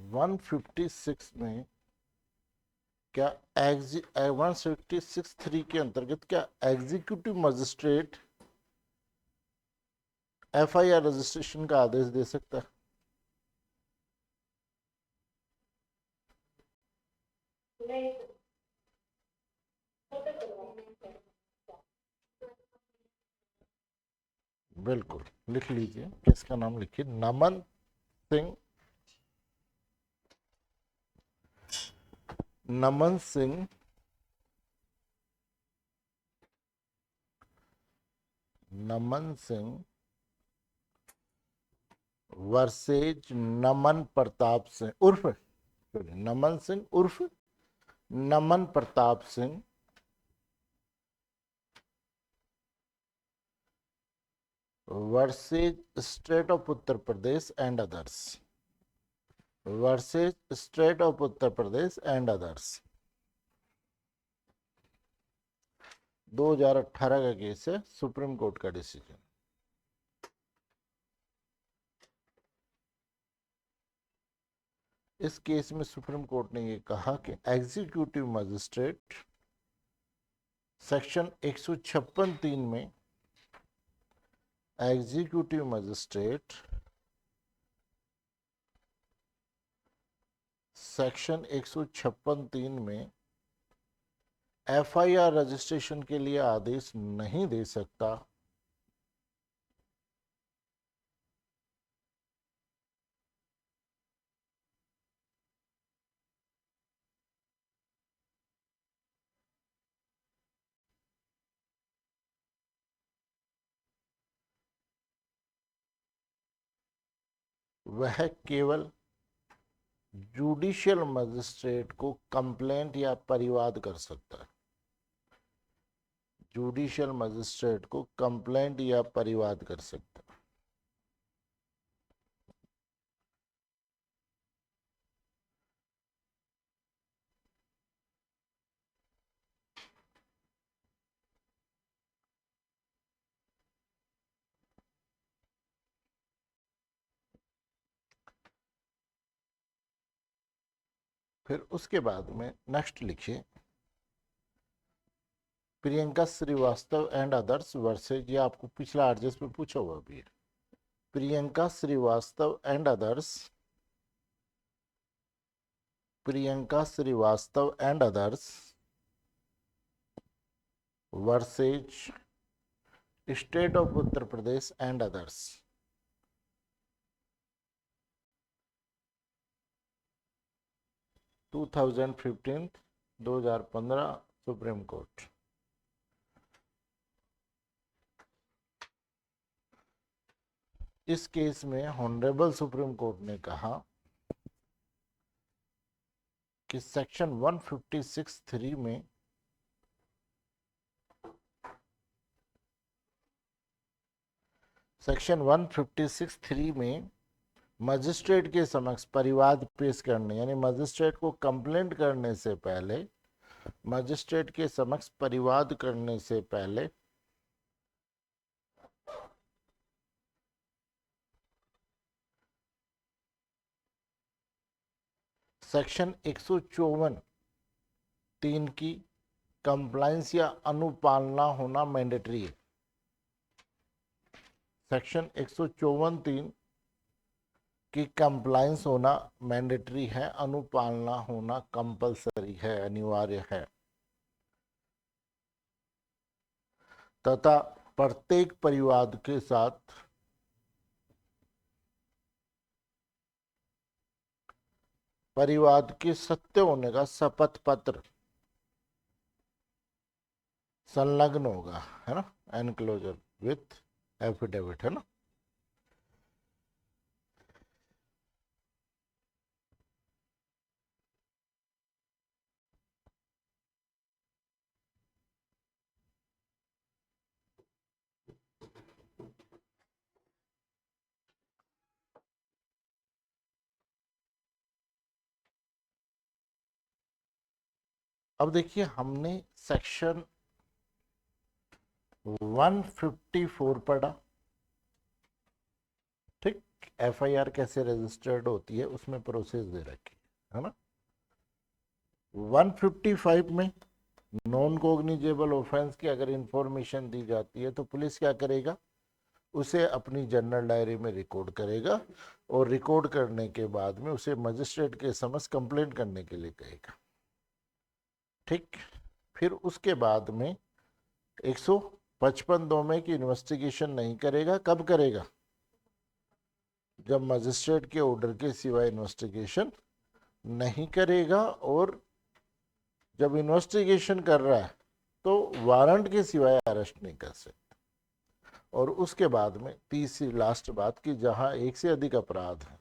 156 में क्या 156(3) के अंतर्गत क्या एग्जीक्यूटिव मजिस्ट्रेट FIR रजिस्ट्रेशन का आदेश दे सकता है? बिल्कुल, लिख लीजिए, किसका नाम लिखिए, नमन सिंह, नमन सिंह नमन सिंह वर्सेज नमन प्रताप सिंह उर्फ नमन सिंह उर्फ Naman Pratap Singh versus state of Uttar Pradesh and others, versus state of Uttar Pradesh and others. 2018 का केस है, सुप्रीम कोर्ट का डिसीजन। इस केस में सुप्रीम कोर्ट ने ये कहा कि एग्जीक्यूटिव मजिस्ट्रेट सेक्शन 156(3) में एग्जीक्यूटिव मजिस्ट्रेट सेक्शन 156(3) में FIR रजिस्ट्रेशन के लिए आदेश नहीं दे सकता। वह केवल जुडिशियल मजिस्ट्रेट को कंप्लेंट या परिवाद कर सकता है, जुडिशियल मजिस्ट्रेट को कंप्लेंट या परिवाद कर सकता है। फिर उसके बाद में नेक्स्ट लिखिए, Priyanka Srivastava and others versus, ये आपको पिछला आरजेस में पूछा हुआ भी है, Priyanka Srivastava and others, Priyanka Srivastava and others versus state of Uttar Pradesh and others. To 2015 Supreme court. इस केस में ऑनरेबल सुप्रीम कोर्ट ने कहा कि सेक्शन 156(3) में सेक्शन 156(3) में मजिस्ट्रेट के समक्ष परिवाद पेश करने, यानी मजिस्ट्रेट को कंप्लेंट करने से पहले, मजिस्ट्रेट के समक्ष परिवाद करने से पहले सेक्शन 154(3) की कंप्लायंस या अनुपालना होना मैंडेटरी है। सेक्शन 154(3) की कंप्लायंस होना मैंडेटरी है, अनुपालना होना कंपलसरी है, अनिवार्य है, तथा प्रत्येक परिवाद के साथ परिवाद के सत्य होने का शपथ पत्र संलग्न होगा, है ना, एनक्लोजर विथ एफिडेविट, है ना। अब देखिए, हमने सेक्शन 154 पढ़ा, ठीक, एफआईआर कैसे रजिस्टर्ड होती है उसमें प्रोसेस दे रखी है ना। 155 में नॉन कॉग्निजेबल ऑफेंस की अगर इंफॉर्मेशन दी जाती है तो पुलिस क्या करेगा, उसे अपनी जनरल डायरी में रिकॉर्ड करेगा और रिकॉर्ड करने के बाद में उसे मजिस्ट्रेट के समक्ष कंप्लेंट करने के लिए कहेगा। ठीक, फिर उसके बाद में 155(2) में की इन्वेस्टिगेशन नहीं करेगा। कब करेगा, जब मजिस्ट्रेट के ऑर्डर के सिवाय इन्वेस्टिगेशन नहीं करेगा, और जब इन्वेस्टिगेशन कर रहा है तो वारंट के सिवाय अरेस्ट नहीं कर सकता। और उसके बाद में तीसरी लास्ट बात की जहां एक से अधिक अपराध है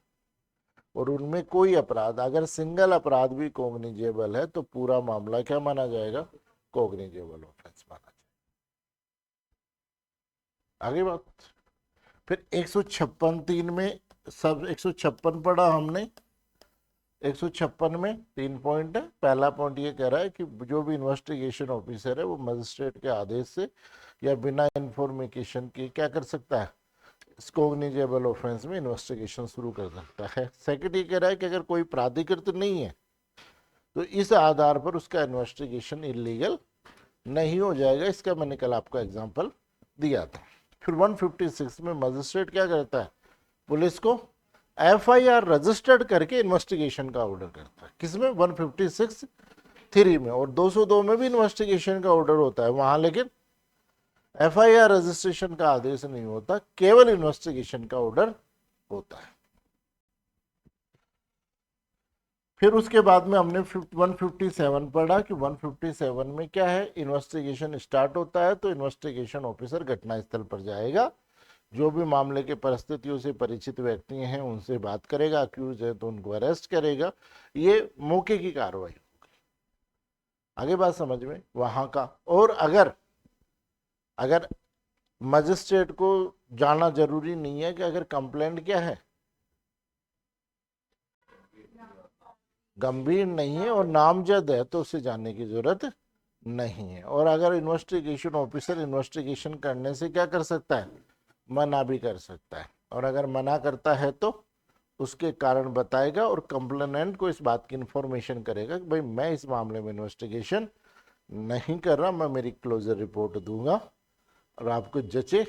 और उनमें कोई अपराध अगर सिंगल अपराध भी कॉग्निजेबल है तो पूरा मामला क्या माना जाएगा, कॉग्निजेबल ऑफेंस माना जाएगा। आगे बात, फिर 156(3) में सब 156 पढ़ा हमने। 156 में 3 पॉइंट है। पहला पॉइंट ये कह रहा है कि जो भी इन्वेस्टिगेशन ऑफिसर है वो मजिस्ट्रेट के आदेश से या बिना इंफॉर्मेशन के क्या कर सकता है, कॉग्निजेबल ऑफेंस में इन्वेस्टिगेशन शुरू कर सकता है। सेकंड ये कह रहा है कि अगर कोई प्राधिकृत नहीं है तो इस आधार पर उसका इन्वेस्टिगेशन इलीगल नहीं हो जाएगा। इसका मैंने कल आपको एग्जांपल दिया था। फिर 156 में मजिस्ट्रेट क्या करता है, पुलिस को एफआईआर रजिस्टर्ड करके इन्वेस्टिगेशन का ऑर्डर करता है। किसमें, 156(3) में। और 202 में भी इन्वेस्टिगेशन का ऑर्डर होता है वहां, लेकिन एफआईआर रजिस्ट्रेशन का आदेश नहीं होता, केवल इन्वेस्टिगेशन का ऑर्डर होता है। फिर उसके बाद में हमने 157 पढ़ा कि 157 में क्या है, इन्वेस्टिगेशन स्टार्ट होता है तो इन्वेस्टिगेशन ऑफिसर घटनास्थल पर जाएगा, जो भी मामले के परिस्थितियों से परिचित व्यक्ति हैं उनसे बात करेगा, अक्यूज है तो उनको अरेस्ट करेगा। ये मौके की कार्रवाई होगी। आगे बात समझ में वहां का। और अगर मजिस्ट्रेट को जाना जरूरी नहीं है कि अगर कंप्लेंट क्या है, गंभीर नहीं है और नामजद है तो उसे जाने की जरूरत नहीं है। और अगर इन्वेस्टिगेशन ऑफिसर इन्वेस्टिगेशन करने से क्या कर सकता है, मना भी कर सकता है। और अगर मना करता है तो उसके कारण बताएगा और कंप्लेनेंट को इस बात की इंफॉर्मेशन करेगा कि भाई मैं इस मामले में इन्वेस्टिगेशन नहीं कर रहा, मैं मेरी क्लोजर रिपोर्ट दूंगा और आपको जचे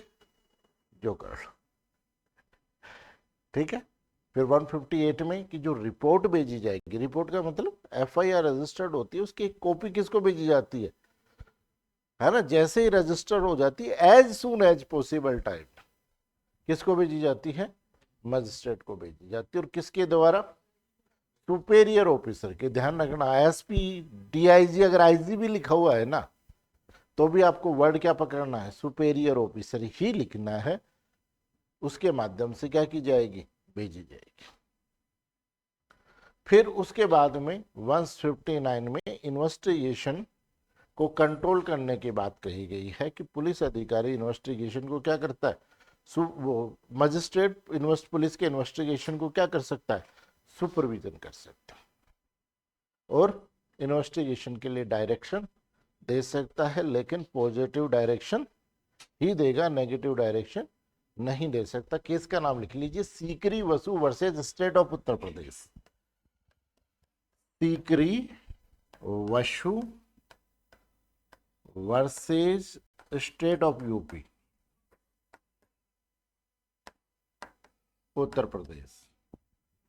जो कर लो। ठीक है। फिर 158 में कि जो रिपोर्ट भेजी जाएगी, रिपोर्ट का मतलब एफआईआर रजिस्टर्ड होती है, उसकी एक कॉपी किसको भेजी जाती है ना, जैसे ही रजिस्टर हो जाती है as soon as possible time किसको भेजी जाती है, मजिस्ट्रेट को भेजी जाती है। और किसके द्वारा, सुपेरियर ऑफिसर के। ध्यान रखना एसपी डीआईजी, अगर आईजी भी लिखा हुआ है ना तो भी आपको वर्ड क्या पकड़ना है, सुपेरियर ऑफिसर ही लिखना है। उसके माध्यम से क्या की जाएगी, भेजी जाएगी। फिर उसके बाद में 159 में इन्वेस्टिगेशन को कंट्रोल करने की बात कही गई है कि पुलिस अधिकारी इन्वेस्टिगेशन को क्या करता है, वो मजिस्ट्रेट पुलिस के इन्वेस्टिगेशन को क्या कर सकता है, सुपरविजन कर सकता है और इन्वेस्टिगेशन के लिए डायरेक्शन दे सकता है, लेकिन पॉजिटिव डायरेक्शन ही देगा, नेगेटिव डायरेक्शन नहीं दे सकता। केस का नाम लिख लीजिए, Sakiri Vasu versus state of Uttar Pradesh. Sakiri Vasu versus state of UP, Uttar Pradesh,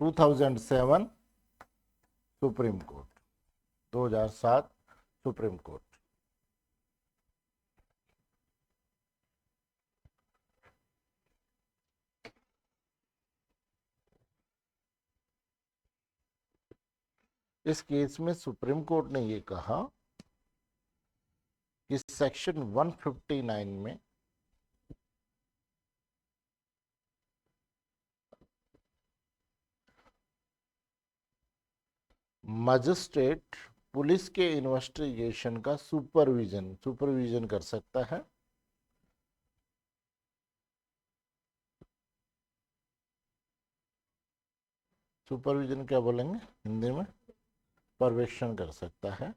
2007 supreme court, 2007 supreme court. इस केस में सुप्रीम कोर्ट ने यह कहा कि सेक्शन 159 में मजिस्ट्रेट पुलिस के इन्वेस्टिगेशन का सुपरविजन कर सकता है। सुपरविजन क्या बोलेंगे हिंदी में, पर्यवेक्षण कर सकता है।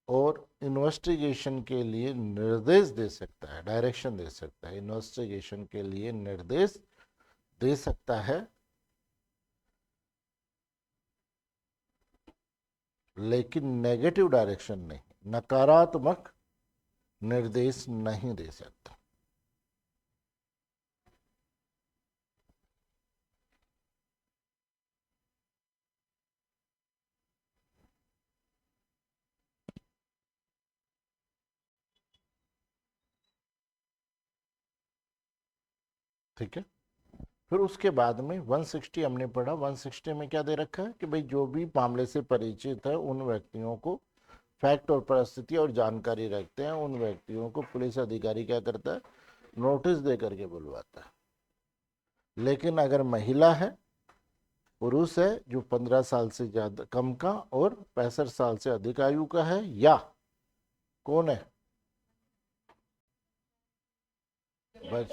और इन्वेस्टिगेशन के लिए निर्देश दे सकता है, डायरेक्शन दे सकता है, इन्वेस्टिगेशन के लिए निर्देश दे सकता है, लेकिन नेगेटिव डायरेक्शन नहीं, नकारात्मक निर्देश नहीं दे सकता। ठीक है। फिर उसके बाद में 160 हमने पढ़ा। 160 में क्या दे रखा है कि भाई जो भी मामले से परिचित है उन व्यक्तियों को, फैक्ट और परिस्थिति और जानकारी रखते हैं, उन व्यक्तियों को पुलिस अधिकारी क्या करता है, नोटिस दे करके बुलवाता है। लेकिन अगर महिला है, पुरुष है जो 15 साल से ज्यादा कम का और 65 साल से अधिक आयु का है, या कौन है, बस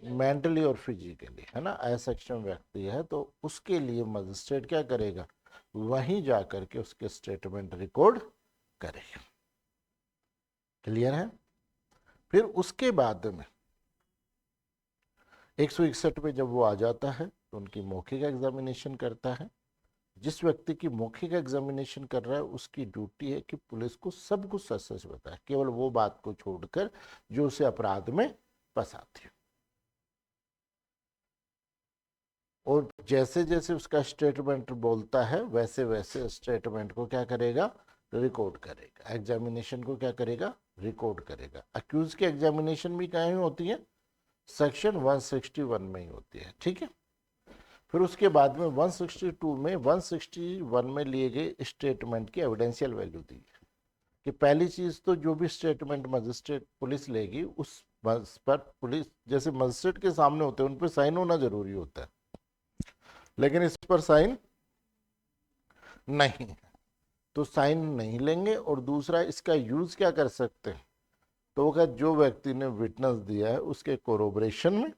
मेंटली और फिजिकली, है ना, असक्षम व्यक्ति है, तो उसके लिए मजिस्ट्रेट क्या करेगा, वहीं जाकर के उसके स्टेटमेंट रिकॉर्ड करेगा। क्लियर है। फिर उसके बाद में 161 में जब वो आ जाता है तो उनकी मौखिक एग्जामिनेशन करता है। जिस व्यक्ति की मौखिक एग्जामिनेशन कर रहा है उसकी ड्यूटी है कि पुलिस को सब कुछ सच सच बताए, केवल वो बात को छोड़कर जो उसे अपराध में फंसाती है। और जैसे जैसे उसका स्टेटमेंट बोलता है वैसे वैसे स्टेटमेंट को क्या करेगा, रिकॉर्ड करेगा। एग्जामिनेशन को क्या करेगा, रिकॉर्ड करेगा। अक्यूज की एग्जामिनेशन भी कहीं होती है, सेक्शन 161 में ही होती है। ठीक है। फिर उसके बाद में 162 में 161 में लिए गए स्टेटमेंट की एविडेंशियल वैल्यू दी है कि पहली चीज तो जो भी स्टेटमेंट मजिस्ट्रेट पुलिस लेगी उस पर पुलिस जैसे मजिस्ट्रेट के सामने होते हैं उन पर साइन होना जरूरी होता है, लेकिन इस पर साइन नहीं है, तो साइन नहीं लेंगे। और दूसरा इसका यूज क्या कर सकते हैं, तो अगर जो व्यक्ति ने विटनेस दिया है उसके कोरोबरेशन में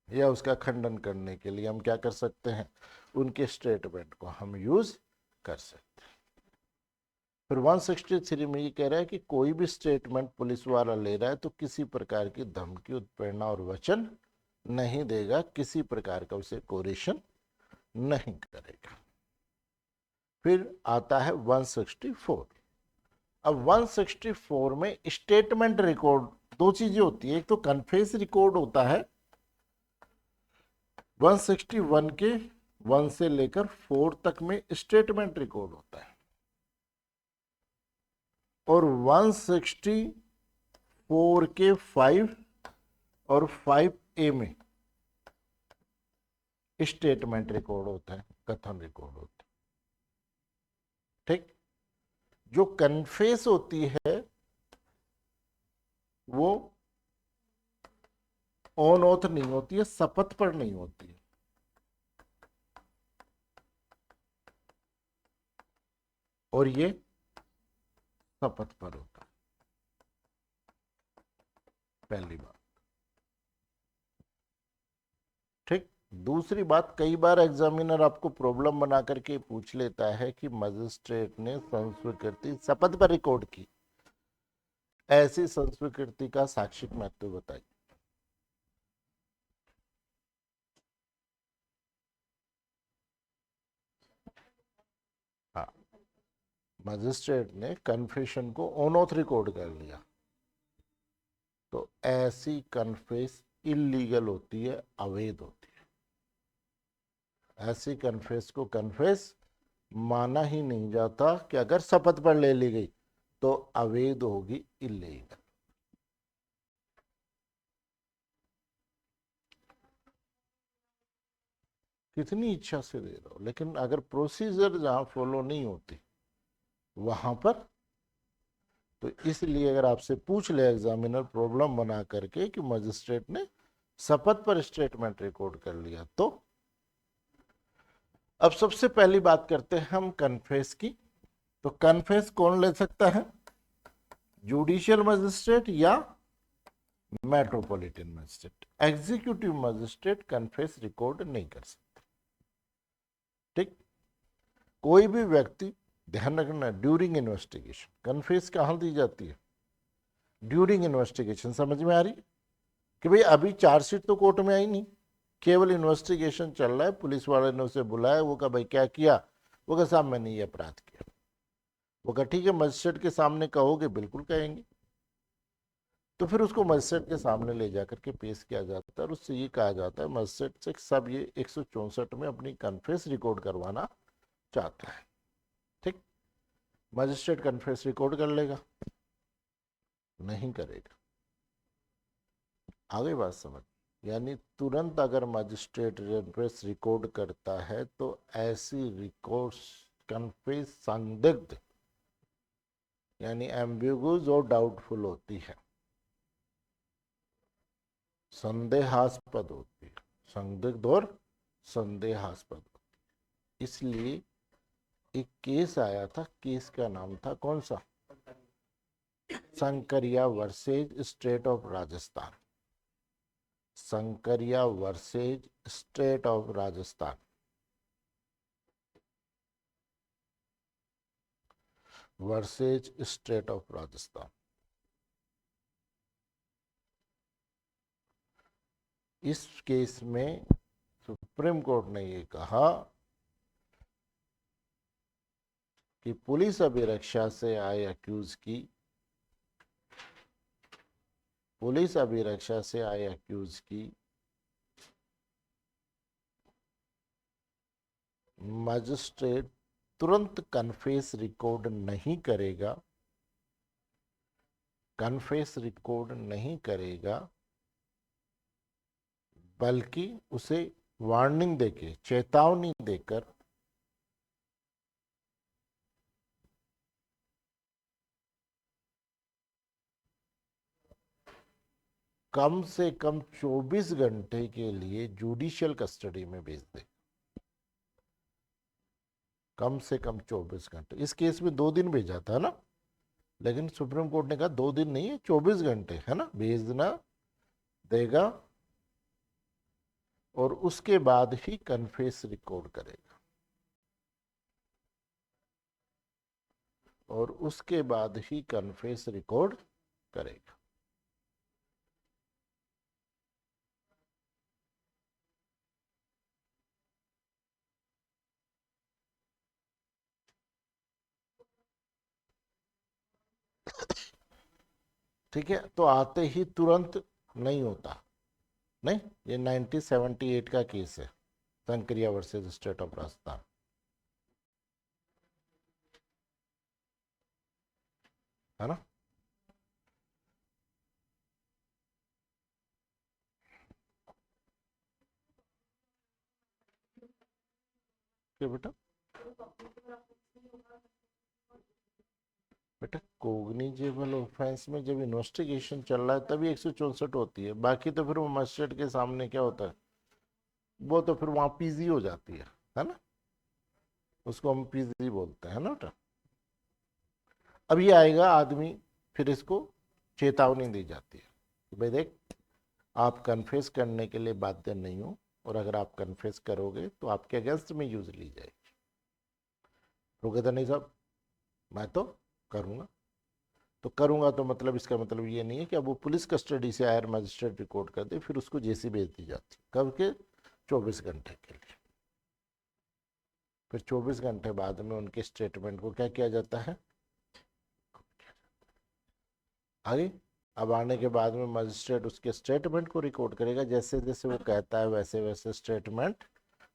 या उसका खंडन करने के लिए हम क्या कर सकते हैं, उनके स्टेटमेंट को हम यूज कर सकते हैं। फिर 163 में ये कह रहा है कि कोई भी स्टेटमेंट पुलिस वाला ले रहा है तो किसी प्रकार की धमकी, उत्प्रेरणा और वचन नहीं देगा, किसी प्रकार का उसे कोरेशन नहीं करेगा। फिर आता है 164। अब 164 में स्टेटमेंट रिकॉर्ड, दो चीजें होती है, एक तो कन्फेस रिकॉर्ड होता है 161 के 1 से लेकर 4 तक में स्टेटमेंट रिकॉर्ड होता है, और 164 के 5 और 5A में स्टेटमेंट रिकॉर्ड होता है, कथन रिकॉर्ड होता है। ठीक। जो कन्फेस होती है वो ऑन ऑथ नहीं होती है, शपथ पर नहीं होती है। और ये शपथ पर होता है, पहली बात। ठीक। दूसरी बात, कई बार एग्जामिनर आपको प्रॉब्लम बना करके पूछ लेता है कि मजिस्ट्रेट ने संस्वीकृति शपथ पर रिकॉर्ड की, ऐसी संस्वीकृति का साक्षिक महत्व बताइए। हाँ, मजिस्ट्रेट ने कन्फेशन को ऑन ऑथ रिकॉर्ड कर लिया तो ऐसी कन्फेस इलीगल होती है, अवैध होती है। ऐसी कन्फेस को कन्फेस माना ही नहीं जाता कि अगर शपथ पर ले ली गई तो अवैध होगी, इलीगल। कितनी इच्छा से दे रहा हो, लेकिन अगर प्रोसीजर जहां फॉलो नहीं होती वहां पर, तो इसलिए अगर आपसे पूछ ले एग्जामिनर प्रॉब्लम बना करके कि मजिस्ट्रेट ने शपथ पर स्टेटमेंट रिकॉर्ड कर लिया, तो अब सबसे पहली बात करते हैं हम कन्फेस की। तो कन्फेस कौन ले सकता है, जुडिशियल मजिस्ट्रेट या metropolitan magistrate. Executive magistrate confess record नहीं कर सकता। ठीक। कोई भी व्यक्ति ध्यान रखना, ड्यूरिंग इन्वेस्टिगेशन। कन्फेस कहाँ दी जाती है? During investigation. समझ में आ रही कि भाई अभी चार्जशीट तो कोर्ट में आई नहीं, केवल इन्वेस्टिगेशन चल रहा है, पुलिस वाले ने उसे बुलाया, वो कहा भाई क्या किया, वो कहा साहब मैंने ये अपराध किया। वो कहा ठीक है, मजिस्ट्रेट के सामने कहोगे? बिल्कुल कहेंगे। तो फिर उसको मजिस्ट्रेट के सामने ले जाकर के पेश किया जाता है और उससे ये कहा जाता है मजिस्ट्रेट से सब ये 164 में अपनी कन्फेस रिकॉर्ड करवाना चाहता है। ठीक, मजिस्ट्रेट कन्फेस रिकॉर्ड कर लेगा? नहीं करेगा। आगे बात समझ, यानी तुरंत अगर मजिस्ट्रेट कन्फेस रिकॉर्ड करता है तो ऐसी रिकॉर्ड कन्फेस संदिग्ध यानी एम्बिगुअस और डाउटफुल होती है, संदेहास्पद होती है, संदिग्ध और संदेहास्पद होती है। इसलिए एक केस आया था, केस का नाम था कौन सा? Sankaria versus state of Rajasthan. Sankaria versus state of Rajasthan. Versus state of Rajasthan. इस केस में सुप्रीम कोर्ट ने ये कहा कि पुलिस अभिरक्षा से आए अक्यूज की, पुलिस अभिरक्षा से आए अक्यूज की मजिस्ट्रेट तुरंत कन्फेस रिकॉर्ड नहीं करेगा, कन्फेस रिकॉर्ड नहीं करेगा, बल्कि उसे वार्निंग देके, चेतावनी देकर कम से कम 24 घंटे के लिए जुडिशियल कस्टडी में भेज दे। कम से कम 24 घंटे। इस केस में 2 दिन भेजा था ना, लेकिन सुप्रीम कोर्ट ने कहा 2 दिन नहीं है, 24 घंटे है ना, भेजना देगा और उसके बाद ही कन्फेस रिकॉर्ड करेगा, और उसके बाद ही कन्फेस रिकॉर्ड करेगा। ठीक है, तो आते ही तुरंत नहीं होता, नहीं, ये 1978 का केस है, संकरिया वर्सेस स्टेट ऑफ राजस्थान, है ना। क्या बेटा? बेटा कोग्निजेबल ऑफेंस में जब इन्वेस्टिगेशन चल रहा है तभी 164 होती है, बाकी तो फिर वो मजिस्ट्रेट के सामने क्या होता है, वो तो फिर वहां पीजी हो जाती है ना, उसको हम पीजी बोलते हैं ना बेटा। अब ये आएगा आदमी, फिर इसको चेतावनी दी जाती है कि भाई देख, आप कन्फेस करने के लिए बाध्य नहीं हो, और अगर आप कन्फेस करोगे तो आपके अगेंस्ट में यूज ली जाएगी। तो कहता नहीं साहब मैं तो करूंगा। तो करूंगा तो मतलब इसका मतलब ये नहीं है कि अब वो पुलिस कस्टडी से आयर मजिस्ट्रेट रिकॉर्ड कर दे, फिर उसको जेसी भेज दी जाती है, कब के? 24 घंटे के लिए। फिर 24 घंटे बाद में उनके स्टेटमेंट को क्या किया जाता है, आगे। अब आने के बाद में मजिस्ट्रेट उसके स्टेटमेंट को रिकॉर्ड करेगा, जैसे जैसे वो कहता है वैसे वैसे स्टेटमेंट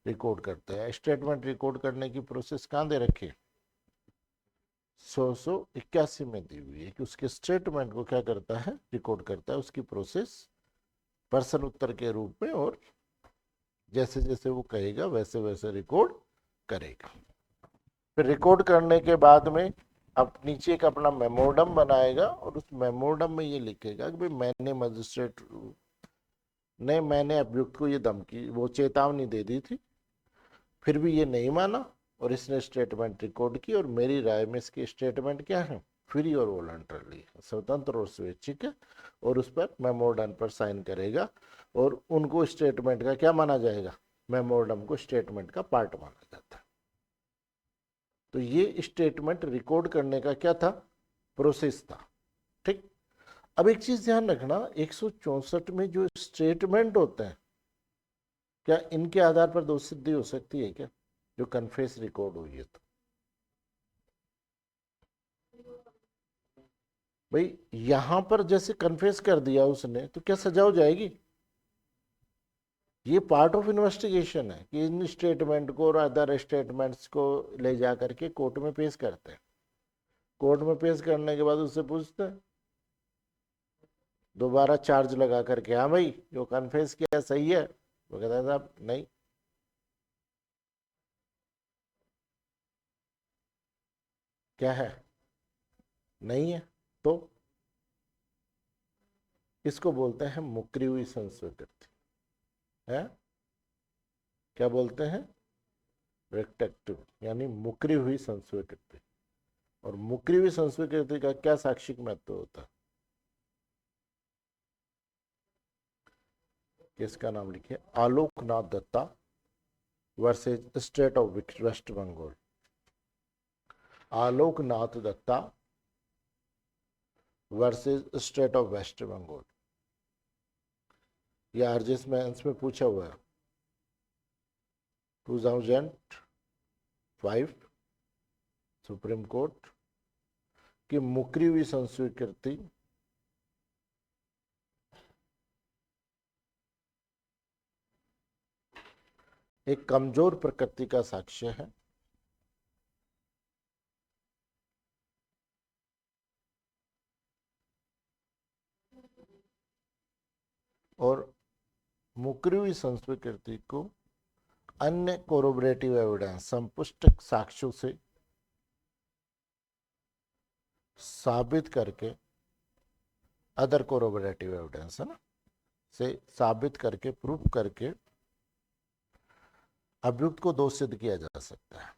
रिकॉर्ड करते हैं। स्टेटमेंट रिकॉर्ड करने की प्रोसेस कहाँ दे रखी है? 181 में दी हुई है कि उसके स्टेटमेंट को क्या करता है, रिकॉर्ड करता है, उसकी प्रोसेस प्रश्न उत्तर के रूप में, और जैसे जैसे वो कहेगा वैसे वैसे रिकॉर्ड करेगा। फिर रिकॉर्ड करने के बाद में अब नीचे एक अपना मेमोरंडम बनाएगा, और उस मेमोरंडम में ये लिखेगा कि भाई मैंने मजिस्ट्रेट ने, मैंने अभियुक्त को ये धमकी, वो चेतावनी दे दी थी, फिर भी ये नहीं माना और इसने स्टेटमेंट रिकॉर्ड की, और मेरी राय में इसके स्टेटमेंट क्या है, फ्री और वॉलंटरली, स्वतंत्र और स्वैच्छिक है, और उस पर मेमोरंडम पर साइन करेगा, और उनको स्टेटमेंट का क्या माना जाएगा, मेमोरंडम को स्टेटमेंट का पार्ट माना जाता है। तो ये स्टेटमेंट रिकॉर्ड करने का क्या था, प्रोसेस था। ठीक, अब एक चीज ध्यान रखना, 164 में जो स्टेटमेंट होते हैं, क्या इनके आधार पर दोष सिद्धि हो सकती है क्या, जो कन्फेस रिकॉर्ड हुई है? तो भाई यहां पर जैसे कन्फेस कर दिया उसने, तो क्या सजा हो जाएगी? ये पार्ट ऑफ इन्वेस्टिगेशन है कि इन स्टेटमेंट को और अदर स्टेटमेंट्स को ले जा करके कोर्ट में पेश करते हैं। कोर्ट में पेश करने के बाद उससे पूछते हैं, दोबारा चार्ज लगा करके, हाँ भाई जो कन्फेस किया सही है? वो कहता है साहब नहीं। क्या है? नहीं है। तो इसको बोलते हैं मुकरी हुई संस्वीकृति है। क्या बोलते हैं? रेट्रैक्टिव, यानी मुकरी हुई संस्वीकृति। और मुकरी हुई संस्वीकृति का क्या साक्षिक महत्व होता है? किसका नाम लिखिए, Aloknath Dutta versus state of West Bengal. Aloknath Dutta versus state of West Bengal. ये आरजेएस मेंस में पूछा हुआ है 2005 सुप्रीम कोर्ट की मुकरी हुई संस्वीकृति एक कमजोर प्रकृति का साक्ष्य है और मुकरी हुई संस्वीकृति को अन्य कोरोबरेटिव एविडेंस, संपुष्ट साक्ष्यों से साबित करके, अदर कोरोबरेटिव एविडेंस है ना, से साबित करके, प्रूफ करके अभियुक्त को दोष सिद्ध किया जा सकता है।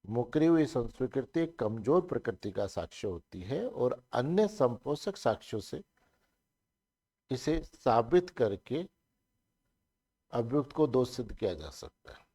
मुकरी हुई संस्वीकृति एक कमजोर प्रकृति का साक्ष्य होती है और अन्य संपोषक साक्ष्यों से इसे साबित करके अभियुक्त को दोष सिद्ध किया जा सकता है।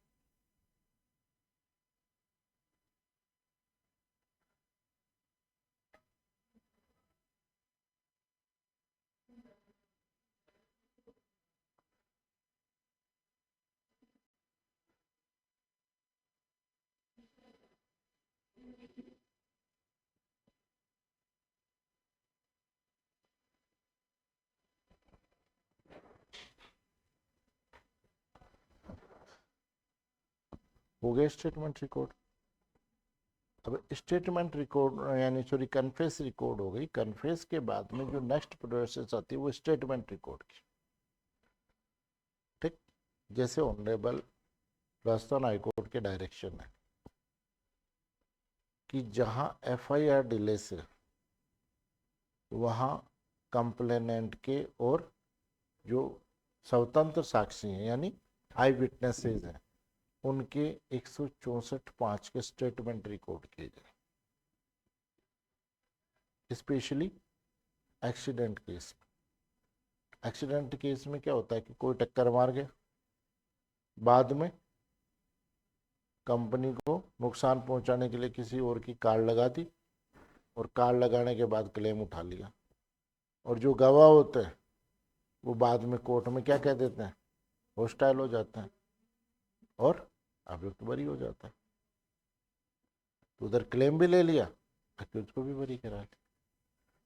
हो गया स्टेटमेंट रिकॉर्ड। अब स्टेटमेंट रिकॉर्ड यानी सॉरी कन्फेस रिकॉर्ड हो गई। कन्फेस के बाद में जो नेक्स्ट प्रोसेस आती है वो स्टेटमेंट रिकॉर्ड की। ठीक, जैसे ऑनरेबल राजस्थान हाईकोर्ट के डायरेक्शन है कि जहां एफआईआर डिले से वहां कंप्लेनेंट के और जो स्वतंत्र साक्षी हैं यानी आई विटनेसेस हैं उनके 164(5) के स्टेटमेंट रिकॉर्ड किए जाए। Specially accident case. Accident case में क्या होता है कि कोई टक्कर मार गया, बाद में कंपनी को नुकसान पहुंचाने के लिए किसी और की कार लगा दी और कार लगाने के बाद क्लेम उठा लिया, और जो गवाह होते हैं वो बाद में कोर्ट में क्या कह देते हैं, हॉस्टाइल हो जाते हैं और अभियुक्त बरी हो जाता है। तो उधर क्लेम भी ले लिया, अक्यूज को भी बरी करा लिया।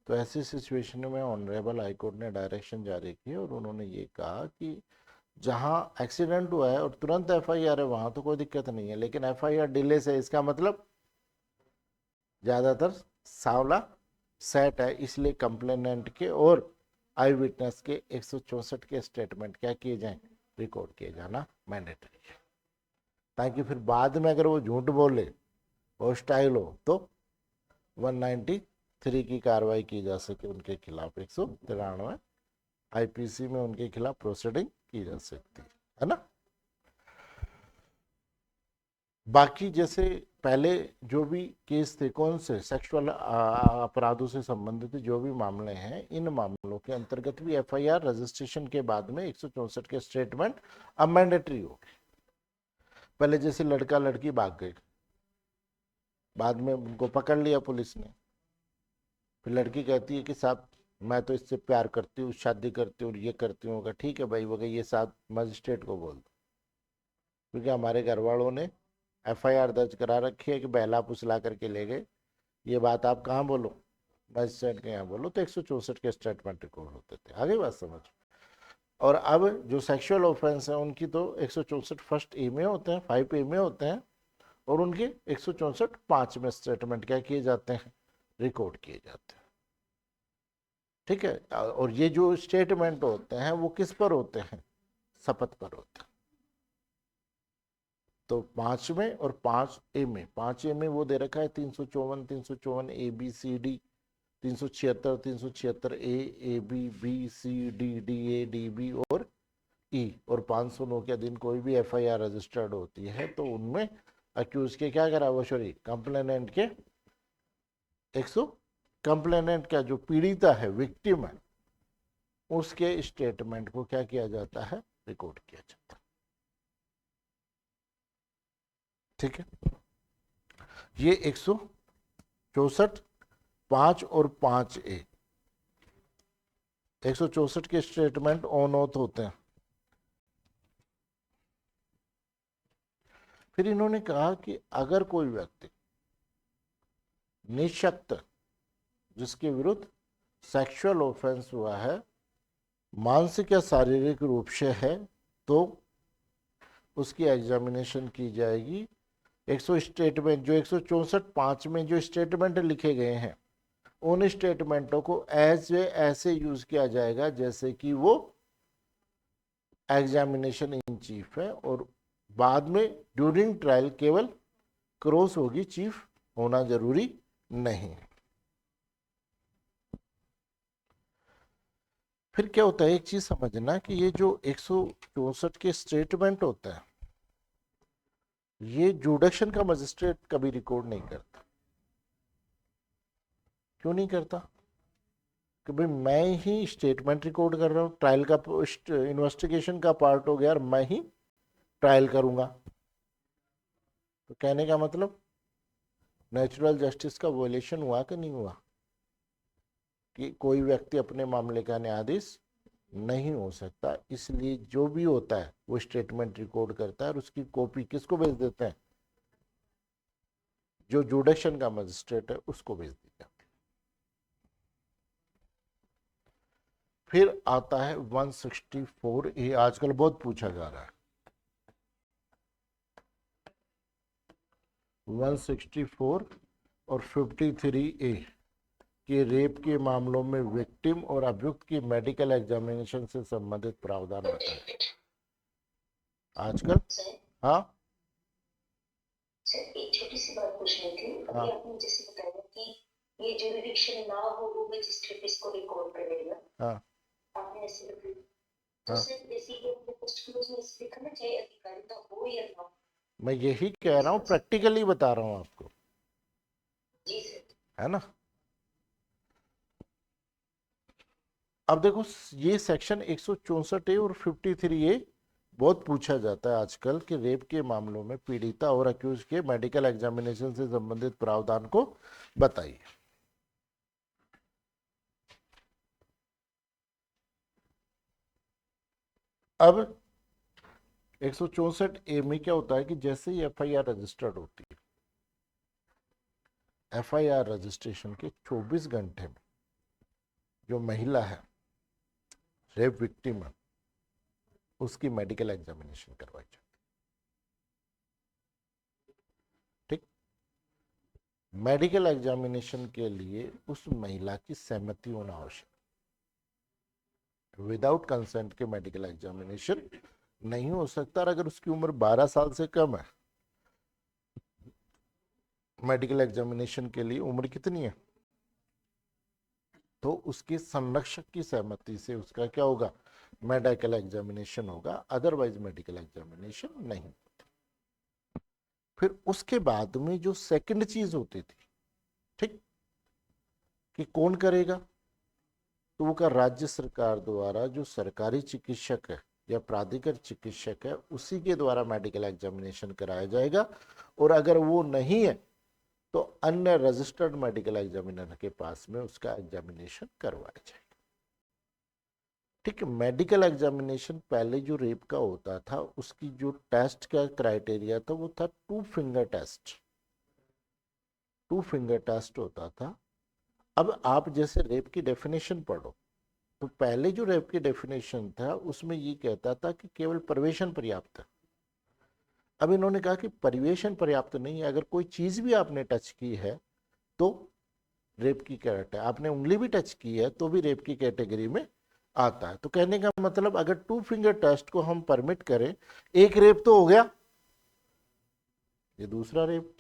तो ऐसी सिचुएशन में ऑनरेबल हाईकोर्ट ने डायरेक्शन जारी की और उन्होंने ये कहा कि जहां एक्सीडेंट हुआ है और तुरंत एफआईआर है वहां तो कोई दिक्कत नहीं है, लेकिन एफआईआर डिले से इसका मतलब ज्यादातर सावला सेट है, इसलिए कंप्लेनेंट के और आई विटनेस के 164 के स्टेटमेंट क्या किए जाएं, रिकॉर्ड किए जाना मैंडेटरी है, ताकि फिर बाद में अगर वो झूठ बोले, हॉस्टाइल हो, तो 193 की कार्रवाई की जा सके उनके खिलाफ, 193 आईपीसी में उनके खिलाफ प्रोसीडिंग की जा सकती है ना। बाकी जैसे पहले जो भी केस थे, कौन से सेक्सुअल अपराधों से संबंधित जो भी मामले हैं, इन मामलों के अंतर्गत भी एफआईआर रजिस्ट्रेशन के बाद में 164 के स्टेटमेंट अब मैंडेटरी हो गए। पहले जैसे लड़का लड़की भाग गए, बाद में उनको पकड़ लिया पुलिस ने, फिर लड़की कहती है कि साहब मैं तो इससे प्यार करती हूँ, शादी करती हूँ, ये करती हूँ। ठीक है भाई, वो ये साहब मजिस्ट्रेट को बोल दो, क्योंकि हमारे घर वालों ने एफआईआर दर्ज करा रखी है कि बहला फुसला करके ले गए, ये बात आप कहाँ बोलो, मजिस्ट्रेट के यहाँ बोलो। तो 164 के स्टेटमेंट रिकॉर्ड होते थे। आगे बात समझ। और अब जो सेक्सुअल ऑफेंस है उनकी तो 164 फर्स्ट ए में होते हैं, 5 ए में होते हैं, और उनके 164 5 में स्टेटमेंट क्या किए जाते हैं, रिकॉर्ड किए जाते हैं। ठीक है। और ये जो स्टेटमेंट होते हैं वो किस पर होते हैं, शपथ पर होते हैं। तो 5 में और 5 ए में, 5 ए में वो दे रखा है 354 A B C D, 376 A B B C D D A D B और ई, और 509 के दिन कोई भी एफआईआर रजिस्टर्ड होती है तो उनमें अक्यूज के क्या करा वो, सॉरी कंप्लेनेंट के 100, कंप्लेनेंट का जो पीड़िता है, विक्टिम है, उसके स्टेटमेंट को क्या किया जाता है, रिकॉर्ड किया जाता है। ठीक है। ये 164 5 और 5 ए, 164 के स्टेटमेंट ऑन ऑथ होते हैं। फिर इन्होंने कहा कि अगर कोई व्यक्ति निशक्त जिसके विरुद्ध सेक्सुअल ऑफेंस हुआ है, मानसिक या शारीरिक रूप से है, तो उसकी एग्जामिनेशन की जाएगी। 100 स्टेटमेंट जो 164 5 में जो स्टेटमेंट लिखे गए हैं, उन स्टेटमेंटों को ऐसे यूज किया जाएगा जैसे कि वो एग्जामिनेशन इन चीफ है, और बाद में ड्यूरिंग ट्रायल केवल क्रॉस होगी, चीफ होना जरूरी नहीं। फिर क्या होता है, एक चीज समझना कि ये जो 164 के स्टेटमेंट होता है, ये जुडिक्शन का मजिस्ट्रेट कभी रिकॉर्ड नहीं करता। क्यों नहीं करता? कि भाई मैं ही स्टेटमेंट रिकॉर्ड कर रहा हूँ, ट्रायल का इन्वेस्टिगेशन का पार्ट हो गया और मैं ही ट्रायल करूंगा। तो कहने का मतलब नेचुरल जस्टिस का वॉयलेशन हुआ कि नहीं हुआ, कि कोई व्यक्ति अपने मामले का न्यायाधीश नहीं हो सकता। इसलिए जो भी होता है वो स्टेटमेंट रिकॉर्ड करता है और उसकी कॉपी किसको भेज देते हैं, जो जुडिक्शन का मजिस्ट्रेट है उसको भेज दी जाती है। फिर आता है 164 ए, आजकल बहुत पूछा जा रहा है। 164 और 53 ए कि रेप के मामलों में विक्टिम और अभियुक्त की मेडिकल एग्जामिनेशन से संबंधित प्रावधान बताएं। आजकल हाँ सर एक छोटी सी बात पूछनी थी। हाँ अभी आपने जैसे बताया कि ये जुरिडिक्शन ना हो वो मजिस्ट्रेट इसको रिकॉर्ड करेगा, हाँ आपने ऐसे बताया। तो हाँ, सर बेसिकली अपने पोस्ट क्लोज में इसे लिखना चाहिए अधिकारिता हो या ना हो? मैं यही कह रहा हूँ, प्रैक्टिकली बता रहा हूँ आपको, जी सर। है ना। अब देखो, ये सेक्शन 164 ए और 53 ए बहुत पूछा जाता है आजकल कि रेप के मामलों में पीड़िता और अक्यूज के मेडिकल एग्जामिनेशन से संबंधित प्रावधान को बताइए। अब 164 ए में क्या होता है कि जैसे ही एफआईआर रजिस्टर्ड होती है, एफआईआर रजिस्ट्रेशन के 24 घंटे में जो महिला है, रेप विक्टिम है, उसकी मेडिकल एग्जामिनेशन करवाई जाती है। ठीक। मेडिकल एग्जामिनेशन के लिए उस महिला की सहमति होना आवश्यक। विदाउट कंसेंट के मेडिकल एग्जामिनेशन नहीं हो सकता। और अगर उसकी उम्र 12 साल से कम है, मेडिकल एग्जामिनेशन के लिए उम्र कितनी है, तो उसके संरक्षक की सहमति से उसका क्या होगा, मेडिकल एग्जामिनेशन होगा। अदरवाइज मेडिकल एग्जामिनेशन नहीं। फिर उसके बाद में जो सेकंड चीज होती थी, ठीक, कि कौन करेगा, तो वो का राज्य सरकार द्वारा जो सरकारी चिकित्सक है या प्राधिकृत चिकित्सक है उसी के द्वारा मेडिकल एग्जामिनेशन कराया जाएगा। और अगर वो नहीं है तो अन्य रजिस्टर्ड मेडिकल एग्जामिनर के पास में उसका एग्जामिनेशन करवाया जाएगा। ठीक है। मेडिकल एग्जामिनेशन पहले जो रेप का होता था उसकी जो टेस्ट का क्राइटेरिया था वो था two finger test. Two finger test होता था। अब आप जैसे रेप की डेफिनेशन पढ़ो तो पहले जो रेप की डेफिनेशन था उसमें ये कहता था कि केवल प्रवेशन पर्याप्त है। अब इन्होंने कहा कि परिवेशन पर्याप्त नहीं है, अगर कोई चीज भी आपने टच की है तो रेप की कैटेगरी, आपने उंगली भी टच की है तो भी रेप की कैटेगरी में आता है। तो कहने का मतलब अगर टू फिंगर टेस्ट को हम परमिट करें, एक रेप तो हो गया, ये दूसरा रेप।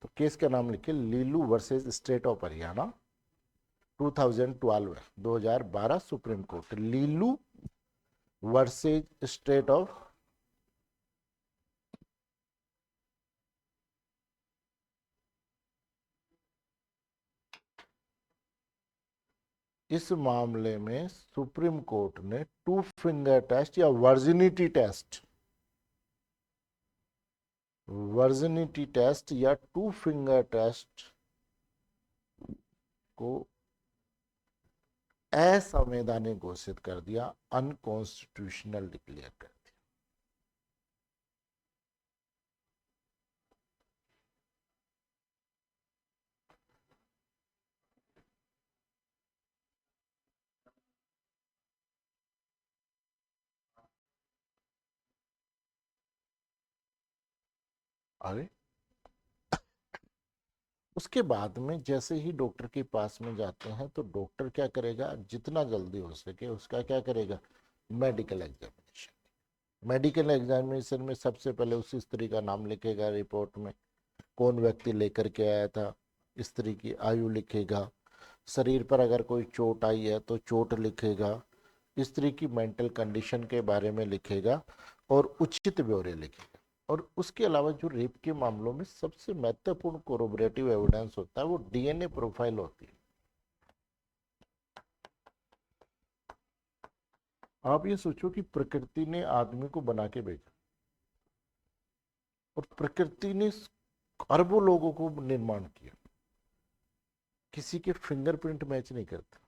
तो केस का नाम लिखिए Lillu versus state of Haryana, 2012 है, 2012 supreme court, Lillu versus state of. इस मामले में सुप्रीम कोर्ट ने टू फिंगर टेस्ट या वर्जिनिटी टेस्ट, वर्जिनिटी टेस्ट या टू फिंगर टेस्ट को असंवैधानिक घोषित कर दिया, अनकॉन्स्टिट्यूशनल डिक्लेयर कर दिया। अरे उसके बाद में जैसे ही डॉक्टर के पास में जाते हैं तो डॉक्टर क्या करेगा, जितना जल्दी हो सके उसका क्या करेगा, मेडिकल एग्जामिनेशन। मेडिकल एग्जामिनेशन में सबसे पहले उस स्त्री का नाम लिखेगा, रिपोर्ट में कौन व्यक्ति लेकर के आया था, स्त्री की आयु लिखेगा, शरीर पर अगर कोई चोट आई है तो चोट लिखेगा, स्त्री की मेंटल कंडीशन के बारे में लिखेगा और उचित ब्यौरे लिखेगा। और उसके अलावा जो रेप के मामलों में सबसे महत्वपूर्ण कोरोबरेटिव एविडेंस होता है वो डीएनए प्रोफाइल होती है। आप ये सोचो कि प्रकृति ने आदमी को बना के भेजा और प्रकृति ने अरबों लोगों को निर्माण किया, किसी के फिंगरप्रिंट मैच नहीं करते।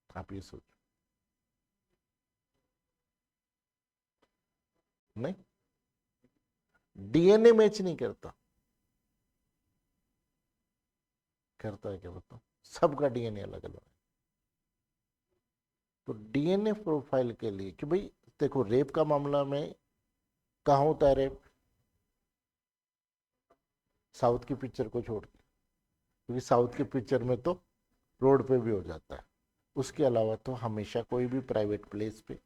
आप ये सोचो, नहीं, डीएनए मैच नहीं करता। करता है क्या बताओ, सबका डीएनए अलग अलग है। तो डीएनए प्रोफाइल के लिए कि भाई देखो रेप का मामला में कहाँ होता है रेप, साउथ की पिक्चर को छोड़ के, क्योंकि साउथ की पिक्चर में तो रोड पे भी हो जाता है। उसके अलावा तो हमेशा कोई भी प्राइवेट प्लेस पे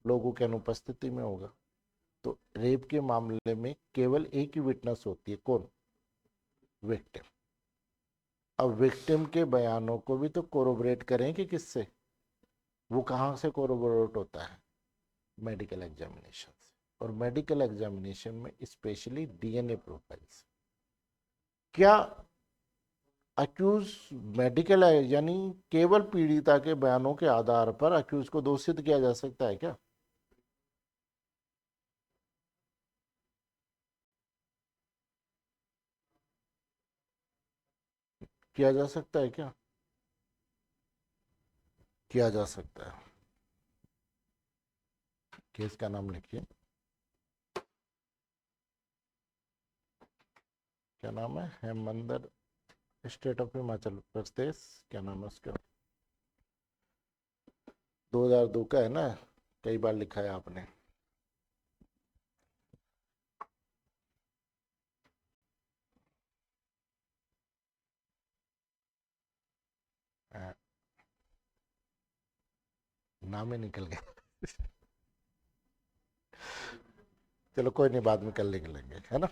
लोगों के अनुपस्थिति में होगा। तो रेप के मामले में केवल एक ही विटनेस होती है, कौन, विक्टिम। अब विक्टिम के बयानों को भी तो कोरोबरेट करें कि किससे, वो कहाँ से कोरोबोरेट होता है, मेडिकल एग्जामिनेशन से। और मेडिकल एग्जामिनेशन में स्पेशली डीएनए प्रोफाइल से क्या अक्यूज मेडिकल है, यानी केवल पीड़िता के बयानों के आधार पर अक्यूज को दोषित किया जा सकता है क्या? किया जा सकता है क्या? किया जा सकता है। केस का नाम लिखिए, क्या नाम है, हेमंदर, स्टेट ऑफ हिमाचल प्रदेश, क्या नाम है उसका, 2002 का है ना, कई बार लिखा है आपने। नाम ही निकल गया। चलो कोई नहीं, बाद में कल लिख लेंगे, है ना।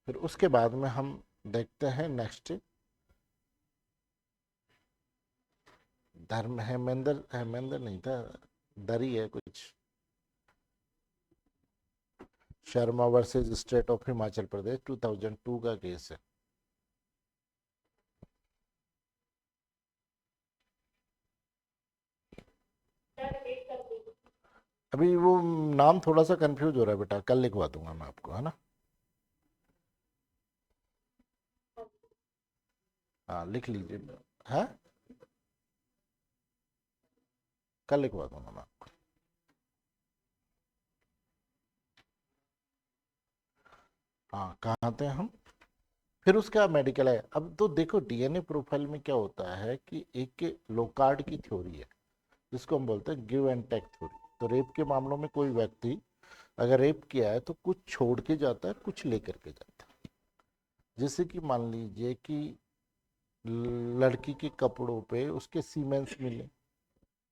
फिर उसके बाद में हम देखते हैं नेक्स्ट, धर्म, हेमेंद्र, हेमेंद्र नहीं था, दरी है कुछ, Sharma versus state of Himachal Pradesh 2002 का केस है। अभी वो नाम थोड़ा सा कंफ्यूज हो रहा है बेटा, कल लिखवा दूंगा मैं आपको, है ना। हाँ लिख लीजिए। है, कल लिखवा दूंगा मैं आपको। हाँ कहाँ थे हम। फिर उसका मेडिकल है। अब तो देखो डीएनए प्रोफाइल में क्या होता है कि एक लोकार्ड की थ्योरी है जिसको हम बोलते हैं गिव एंड टेक थ्योरी। तो रेप के मामलों में कोई व्यक्ति अगर रेप किया है तो कुछ छोड़ के जाता है, कुछ लेकर के जाता है। जैसे कि मान लीजिए कि लड़की के कपड़ों पे उसके सीमेंट्स मिले,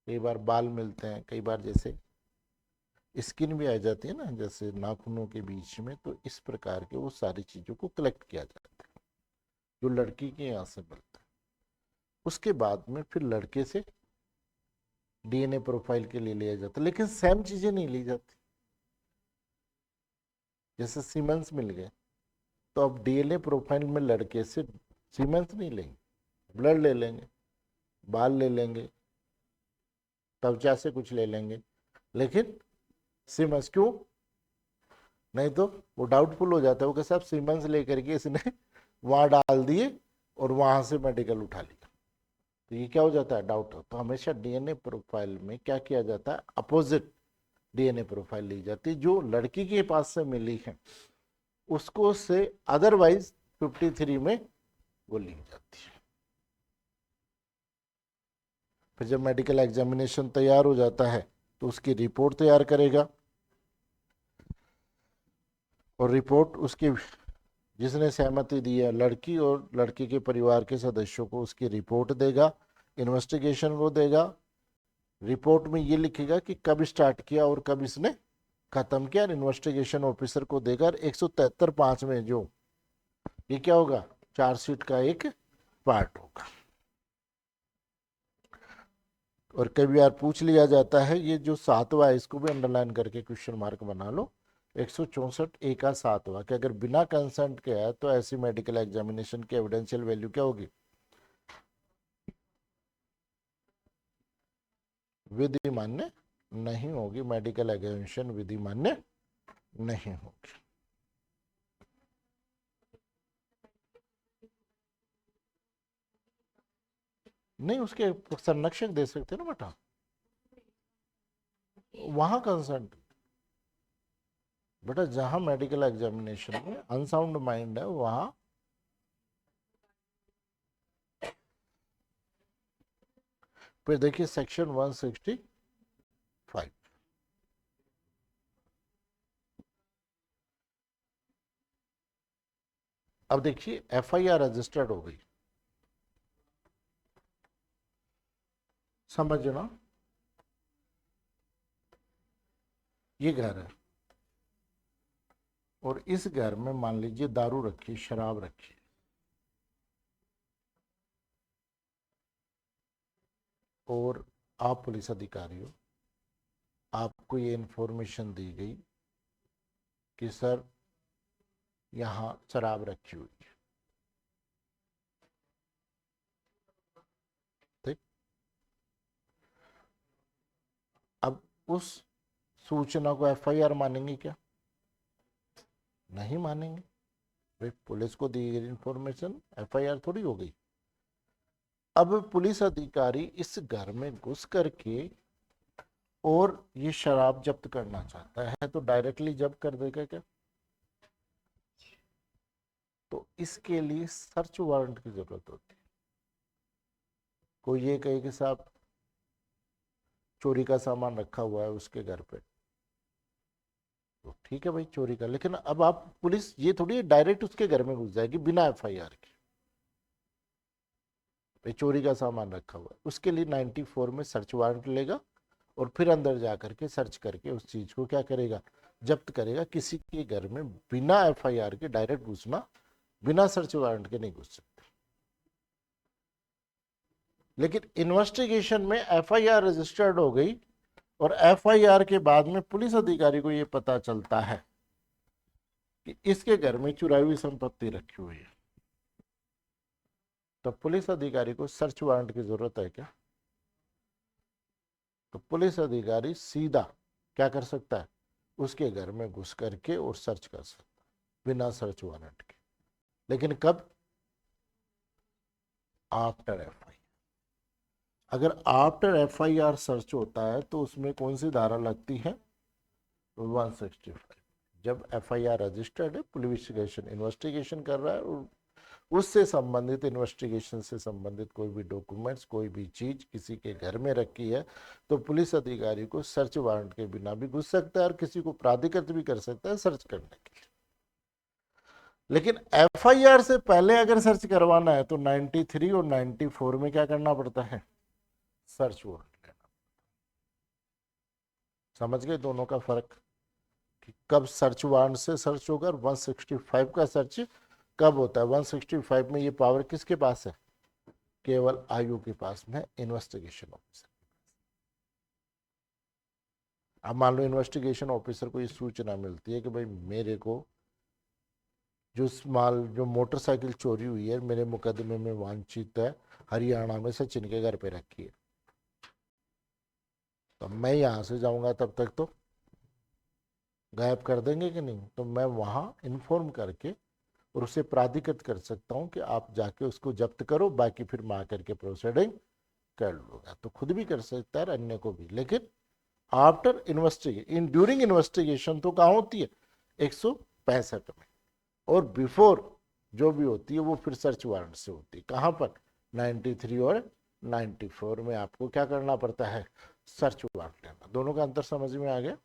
कई बार बाल मिलते हैं, कई बार जैसे स्किन भी आ जाती है ना जैसे नाखूनों के बीच में, तो इस प्रकार के वो सारी चीज़ों को कलेक्ट किया जाता है जो लड़की के यहाँ से मिलता है। उसके बाद में फिर लड़के से डीएनए प्रोफाइल के लिए लिया जाता है, लेकिन सेम चीज़ें नहीं ली जाती। जैसे सीमेंस मिल गए तो अब डीएनए प्रोफाइल में लड़के से सीमेंस नहीं लेंगे, ब्लड ले लेंगे, बाल ले लेंगे, त्वचा से कुछ ले लेंगे, लेकिन सीमेंस क्यों? नहीं तो वो डाउटफुल हो जाता है, वो कैसे आप सीमेंस लेकर के इसने वहां डाल दिए और वहां से मेडिकल उठा लिया, तो ये क्या हो जाता है, डाउट। तो हमेशा डीएनए प्रोफाइल में क्या किया जाता है, अपोजिट डीएनए प्रोफाइल ली जाती है, जो लड़की के पास से मिली है उसको से अदरवाइज 53 में वो ली जाती है। फिर जब मेडिकल एग्जामिनेशन तैयार हो जाता है तो उसकी रिपोर्ट तैयार करेगा, और रिपोर्ट उसकी जिसने सहमति दी है लड़की और लड़की के परिवार के सदस्यों को उसकी रिपोर्ट देगा, इन्वेस्टिगेशन को देगा। रिपोर्ट में ये लिखेगा कि कब स्टार्ट किया और कब इसने खत्म किया, इन्वेस्टिगेशन ऑफिसर को देगा। 173(5) में जो ये क्या होगा, चार्जशीट का एक पार्ट होगा। और कई बार पूछ लिया जाता है, ये जो 7वां है इसको भी अंडरलाइन करके क्वेश्चन मार्क बना लो, 164(a) का 7वां, कि अगर बिना कंसेंट के है तो ऐसी मेडिकल एग्जामिनेशन की एविडेंशियल वैल्यू क्या होगी, विधि मान्य नहीं होगी। मेडिकल एग्जामिनेशन विधि मान्य नहीं होगी। नहीं उसके संरक्षक दे सकते ना बेटा, वहां कंसेंट। बेटा जहां मेडिकल एग्जामिनेशन में अनसाउंड माइंड है वहां फिर देखिए सेक्शन 165। अब देखिए एफआईआर रजिस्टर्ड हो गई, समझना। ये घर है और इस घर में मान लीजिए दारू रखी, शराब रखी, और आप पुलिस अधिकारी हो, आपको ये इंफॉर्मेशन दी गई कि सर यहाँ शराब रखी हुई है, ठीक। अब उस सूचना को एफआईआर मानेंगे क्या? नहीं मानेंगे। भाई पुलिस को दी गई इंफॉर्मेशन एफआईआर थोड़ी हो गई। अब पुलिस अधिकारी इस घर में घुस करके और ये शराब जब्त करना चाहता है तो डायरेक्टली जब्त कर देगा क्या? तो इसके लिए सर्च वारंट की जरूरत होती है। कोई ये कहे कि साहब चोरी का सामान रखा हुआ है उसके घर पे, तो ठीक है भाई चोरी का, लेकिन अब आप पुलिस ये थोड़ी डायरेक्ट उसके घर में घुस जाएगी बिना एफआईआर के। भाई चोरी का सामान रखा हुआ है, उसके लिए 94 में सर्च वारंट लेगा और फिर अंदर जा करके सर्च करके उस चीज को क्या करेगा, जब्त करेगा। किसी के घर में बिना एफआईआर के डायरेक्ट घुसना, बिना सर्च वारंट के नहीं घुस सकते। लेकिन इन्वेस्टिगेशन में एफआईआर रजिस्टर्ड हो गई और एफआईआर के बाद में पुलिस अधिकारी को यह पता चलता है कि इसके घर में चुराई हुई संपत्ति रखी हुई है, तो पुलिस अधिकारी को सर्च वारंट की जरूरत है क्या? तो पुलिस अधिकारी सीधा क्या कर सकता है, उसके घर में घुस करके और सर्च कर सकता है बिना सर्च वारंट के। लेकिन कब? After FIR. अगर आफ्टर एफआईआर सर्च होता है तो उसमें कौन सी धारा लगती है? 165। जब एफआईआर रजिस्टर्ड है, पुलिस इन्वेस्टिगेशन कर रहा है और उससे संबंधित इन्वेस्टिगेशन से संबंधित कोई भी डॉक्यूमेंट्स, कोई भी चीज किसी के घर में रखी है, तो पुलिस अधिकारी को सर्च वारंट के बिना भी घुस सकता है और किसी को प्राधिकृत भी कर सकता है सर्च करने के लिए। लेकिन एफआईआर से पहले अगर सर्च करवाना है तो 93 और 94 में क्या करना पड़ता है? सर्च वारंट लेना। समझ गए दोनों का फर्क कि कब सर्च वारंट से सर्च होगा और 165 का सर्च कब होता है? 165 में ये पावर किसके पास है? केवल आयु के पास में, इन्वेस्टिगेशन ऑफिसर। अब मान लो इन्वेस्टिगेशन ऑफिसर को ये सूचना मिलती है कि भाई मेरे को जो मोटरसाइकिल चोरी हुई है मेरे मुकदमे में वांछित है, हरियाणा में सचिन के घर पे रखी है, तो मैं यहां से जाऊंगा तब तक तो गायब कर देंगे कि नहीं? तो मैं वहां इन्फॉर्म करके और उसे प्राधिकृत कर सकता हूं कि आप जाके उसको जब्त करो, बाकी फिर मैं आकर के प्रोसीडिंग कर लूंगा। तो खुद भी कर सकता है, अन्य को भी। लेकिन आफ्टर इन्वेस्टिगेशन, ड्यूरिंग इन्वेस्टिगेशन तो कहाँ होती है? 165 में। और बिफोर जो भी होती है वो फिर सर्च वारंट से होती है। कहाँ पर? 93 और 94 में आपको क्या करना पड़ता है? सर्च वारंट लेना। दोनों का अंतर समझ में आ गया?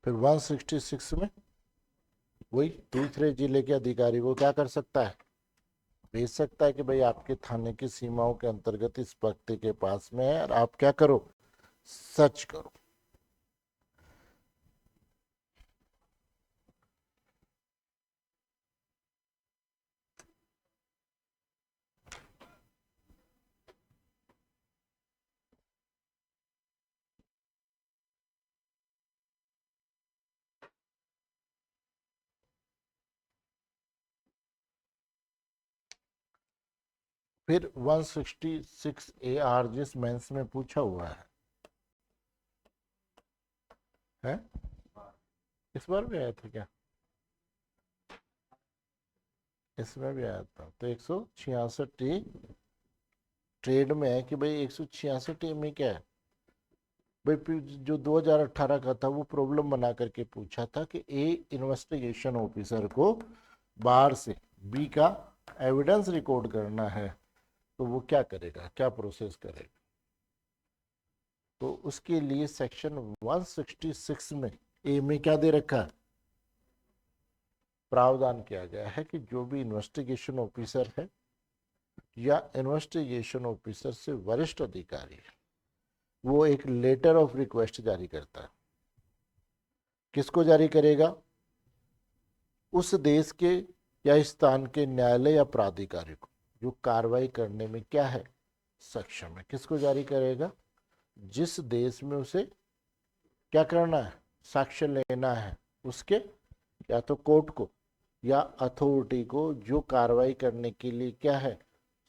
फिर 166 में वही दूसरे जिले के अधिकारी को क्या कर सकता है? भेज सकता है कि भाई आपके थाने की सीमाओं के अंतर्गत इस व्यक्ति के पास में है और आप क्या करो? सर्च करो। फिर 166 AR जिस मेंस में पूछा हुआ है? इस बार भी आया था क्या? इसमें भी आया था। तो 166 ट्रेड में है कि भाई 166 में क्या है भाई, जो 2018 का था वो प्रॉब्लम बना करके पूछा था कि ए इन्वेस्टिगेशन ऑफिसर को बाहर से बी का एविडेंस रिकॉर्ड करना है, तो वो क्या करेगा, क्या प्रोसेस करेगा? तो उसके लिए सेक्शन 166 में ए में क्या दे रखा है? प्रावधान किया गया है कि जो भी इन्वेस्टिगेशन ऑफिसर है या इन्वेस्टिगेशन ऑफिसर से वरिष्ठ अधिकारी है, वो एक लेटर ऑफ रिक्वेस्ट जारी करता है। किसको जारी करेगा? उस देश के या स्थान के न्यायालय या प्राधिकारी को जो कार्रवाई करने में क्या है? सक्षम है। किसको जारी करेगा? जिस देश में उसे क्या करना है? साक्ष्य लेना है, उसके या तो कोर्ट को या अथॉरिटी को जो कार्रवाई करने के लिए क्या है?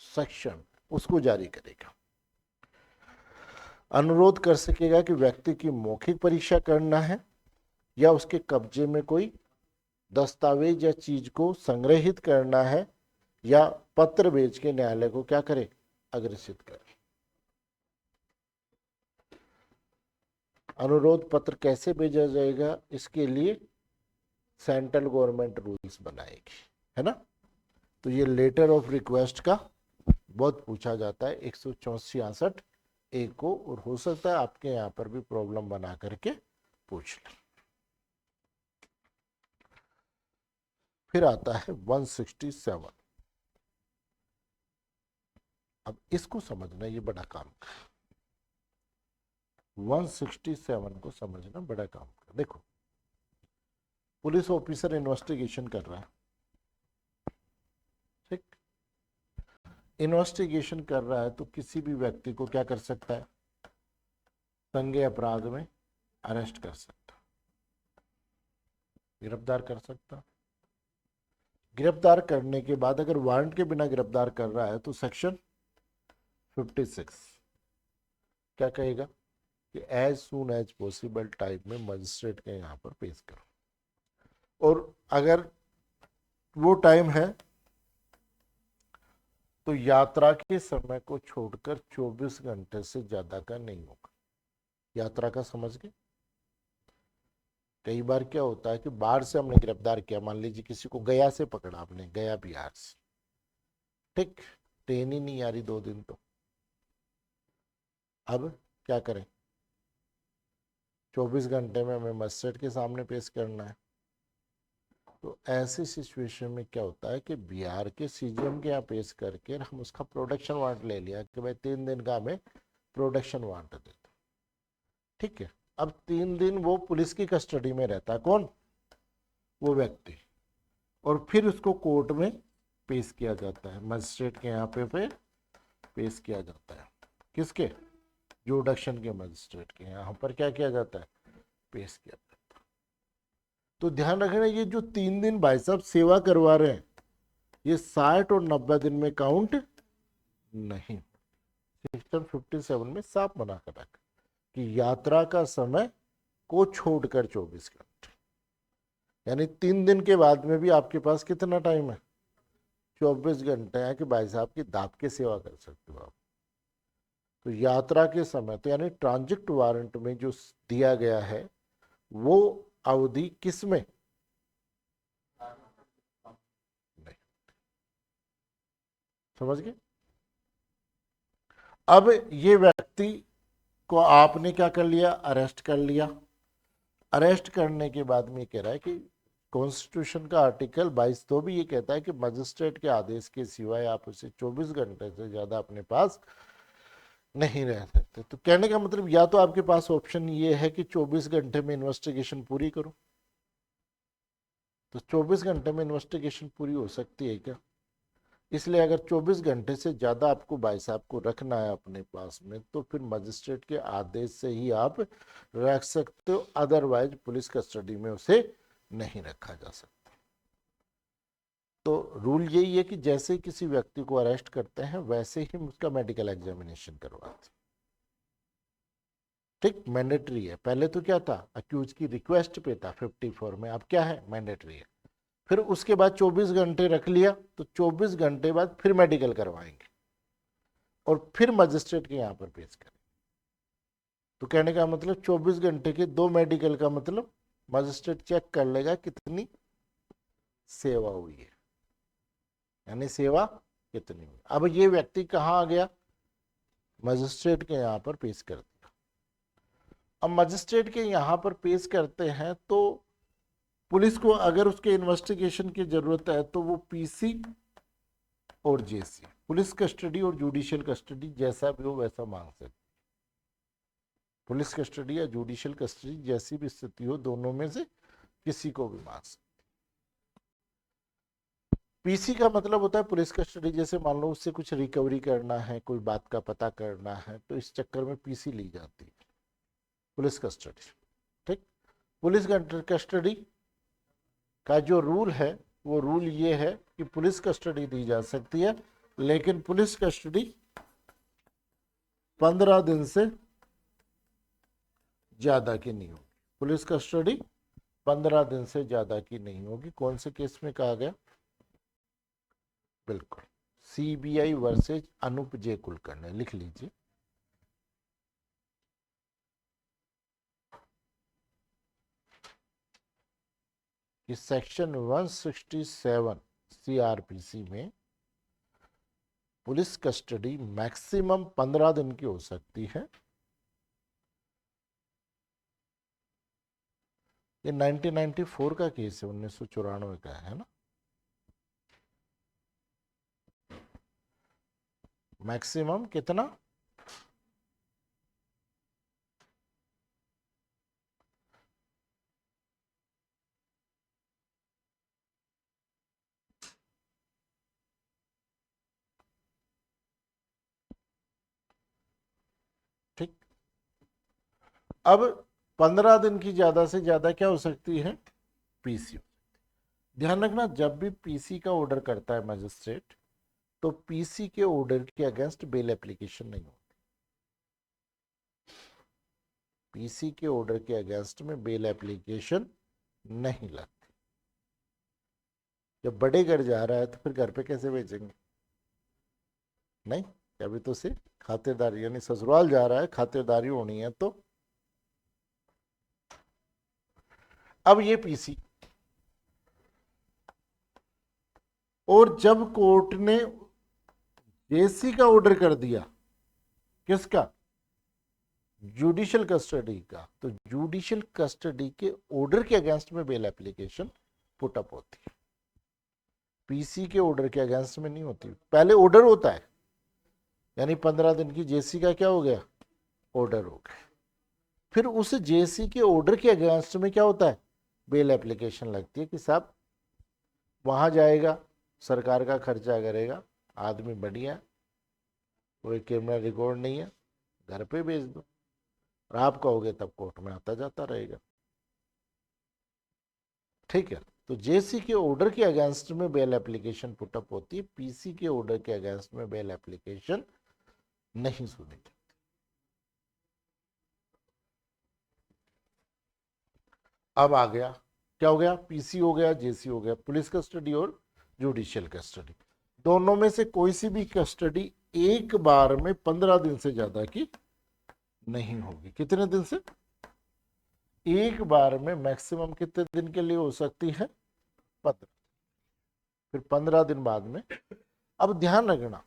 सक्षम, उसको जारी करेगा। अनुरोध कर सकेगा कि व्यक्ति की मौखिक परीक्षा करना है या उसके कब्जे में कोई दस्तावेज या चीज को संग्रहित करना है, या पत्र भेज के न्यायालय को क्या करे? अग्रेसित करे। अनुरोध पत्र कैसे भेजा जाएगा? इसके लिए सेंट्रल गवर्नमेंट रूल्स बनाएगी, है ना? तो ये लेटर ऑफ रिक्वेस्ट का बहुत पूछा जाता है 164 एक को, और हो सकता है आपके यहाँ पर भी प्रॉब्लम बना करके पूछ ले। फिर आता है 167। अब इसको समझना ये बड़ा काम है। 167 को समझना बड़ा काम का। देखो, पुलिस ऑफिसर इन्वेस्टिगेशन कर रहा है, ठीक, इन्वेस्टिगेशन कर रहा है तो किसी भी व्यक्ति को क्या कर सकता है, संज्ञेय अपराध में अरेस्ट कर सकता, गिरफ्तार कर सकता। गिरफ्तार करने के बाद अगर वारंट के बिना गिरफ्तार कर रहा है तो सेक्शन 56 क्या कहेगा कि as soon as possible time में मजिस्ट्रेट के यहाँ पर पेश करो। और अगर वो टाइम है तो यात्रा के समय को छोड़कर 24 घंटे से ज्यादा का नहीं होगा। यात्रा का समझ गए। कई बार क्या होता है कि बाहर से हमने गिरफ्तार किया, मान लीजिए किसी को गया से पकड़ा आपने, गया बिहार से, ठीक, ट्रेन ही नहीं आ रही 2 दिन, तो अब क्या करें, 24 घंटे में हमें मजिस्ट्रेट के सामने पेश करना है। तो ऐसी सिचुएशन में क्या होता है कि बिहार के सीजीएम के यहाँ पेश करके हम उसका प्रोडक्शन वारंट ले लिया कि भाई 3 दिन का हमें प्रोडक्शन वारंट दे दो, ठीक है। अब 3 दिन वो पुलिस की कस्टडी में रहता है, कौन, वो व्यक्ति, और फिर उसको कोर्ट में पेश किया जाता है, मजिस्ट्रेट के यहाँ पे पेश किया जाता है। किसके, जुडिक्शन के मजिस्ट्रेट के यहाँ पर क्या किया जाता है, पेश किया जाता है। तो ध्यान रखना, ये जो 3 दिन भाई साहब सेवा करवा रहे हैं, ये 60 और 90 दिन में काउंट नहीं। सेक्शन 57 में साफ मना कर रखा कि यात्रा का समय को छोड़कर 24 घंटे, यानी 3 दिन के बाद में भी आपके पास कितना टाइम है, 24 घंटे है कि भाई साहब की दाब की सेवा कर सकते हो आप। तो यात्रा के समय, तो यानी ट्रांजिट वारंट में जो दिया गया है वो अवधि किस में नहीं, समझ गए। अब ये व्यक्ति को आपने क्या कर लिया, अरेस्ट कर लिया। अरेस्ट करने के बाद में कह रहा है कि कॉन्स्टिट्यूशन का आर्टिकल 22 तो भी ये कहता है कि मजिस्ट्रेट के आदेश के सिवाय आप उसे 24 घंटे से ज्यादा अपने पास नहीं रह सकते। तो कहने का मतलब या तो आपके पास ऑप्शन ये है कि 24 घंटे में इन्वेस्टिगेशन पूरी करो, तो 24 घंटे में इन्वेस्टिगेशन पूरी हो सकती है क्या, इसलिए अगर 24 घंटे से ज्यादा आपको भाई साहब को रखना है अपने पास में तो फिर मजिस्ट्रेट के आदेश से ही आप रख सकते हो, अदरवाइज पुलिस कस्टडी में उसे नहीं रखा जा सकता। तो रूल यही है कि जैसे ही किसी व्यक्ति को अरेस्ट करते हैं वैसे ही उसका मेडिकल एग्जामिनेशन करवाते हैं, ठीक, मैंडेटरी है। पहले तो क्या था, अक्यूज की रिक्वेस्ट पे था 54 में, अब क्या है, मैंडेटरी है। फिर उसके बाद 24 घंटे रख लिया तो 24 घंटे बाद फिर मेडिकल करवाएंगे और फिर मजिस्ट्रेट के यहाँ पर पेश करें। तो कहने का मतलब 24 घंटे के 2 मेडिकल का मतलब मजिस्ट्रेट चेक कर लेगा कितनी सेवा हुई है, यानी सेवा कितनी हुई। अब ये व्यक्ति कहाँ आ गया, मजिस्ट्रेट के यहाँ पर पेश कर दिया। अब मजिस्ट्रेट के यहाँ पर पेश करते हैं तो पुलिस को अगर उसके इन्वेस्टिगेशन की जरूरत है तो वो पीसी और जेसी, पुलिस कस्टडी और जुडिशियल कस्टडी जैसा भी हो वैसा मांग सकते। पुलिस कस्टडी या जुडिशियल कस्टडी जैसी भी स्थिति हो, दोनों में से किसी को भी मांग सकते। पीसी का मतलब होता है पुलिस कस्टडी, जैसे मान लो उससे कुछ रिकवरी करना है, कोई बात का पता करना है, तो इस चक्कर में पीसी ली जाती है, पुलिस कस्टडी, ठीक। पुलिस कस्टडी का जो रूल है वो रूल ये है कि पुलिस कस्टडी दी जा सकती है, लेकिन पुलिस कस्टडी 15 दिन से ज्यादा की नहीं होगी। पुलिस कस्टडी 15 दिन से ज्यादा की नहीं होगी। कौन से केस में कहा गया, बिल्कुल सीबीआई वर्सेज अनूप जे कुलकर्णी, लिख लीजिए। कि सेक्शन 167 सीआरपीसी में पुलिस कस्टडी मैक्सिमम 15 दिन की हो सकती है। ये 1994 का केस है, 1994 का है ना। मैक्सिमम कितना, अब 15 दिन की ज्यादा से ज्यादा क्या हो सकती है, पीसी। ध्यान रखना, जब भी पीसी का ऑर्डर करता है मजिस्ट्रेट, तो पीसी के ऑर्डर के अगेंस्ट बेल एप्लीकेशन नहीं होती। पीसी के ऑर्डर के अगेंस्ट में बेल एप्लीकेशन नहीं लगती। जब बड़े घर जा रहा है तो फिर घर पे कैसे भेजेंगे, नहीं, अभी तो से खातिरदारी, यानी ससुराल जा रहा है, खातिरदारी होनी है। तो अब ये पीसी, और जब कोर्ट ने जेसी का ऑर्डर कर दिया, किसका, जुडिशियल कस्टडी का, तो जुडिशियल कस्टडी के ऑर्डर के अगेंस्ट में बेल एप्लीकेशन पुट अप होती है। पीसी के ऑर्डर के अगेंस्ट में नहीं होती, पहले ऑर्डर होता है, यानी 15 दिन की जेसी का क्या हो गया, ऑर्डर हो गया। फिर उस जेसी के ऑर्डर के अगेंस्ट में क्या होता है, बेल एप्लीकेशन लगती है कि साहब वहां जाएगा, सरकार का खर्चा करेगा, आदमी बढ़िया, कोई कैमरा रिकॉर्ड नहीं है, घर पे भेज दो, और आप कहोगे तब कोर्ट में आता जाता रहेगा। ठीक है, तो जेसी के ऑर्डर के अगेंस्ट में बेल एप्लीकेशन पुटअप होती है, पीसी के ऑर्डर के अगेंस्ट में बेल एप्लीकेशन नहीं सुनी जाती। अब आ गया, क्या हो गया, पीसी हो गया, जेसी हो गया, पुलिस कस्टडी और जुडिशियल कस्टडी। दोनों में से कोई सी भी कस्टडी एक बार में 15 दिन से ज्यादा की नहीं होगी। कितने दिन से, एक बार में मैक्सिमम कितने दिन के लिए हो सकती है, 15, फिर 15 दिन बाद में। अब ध्यान रखना,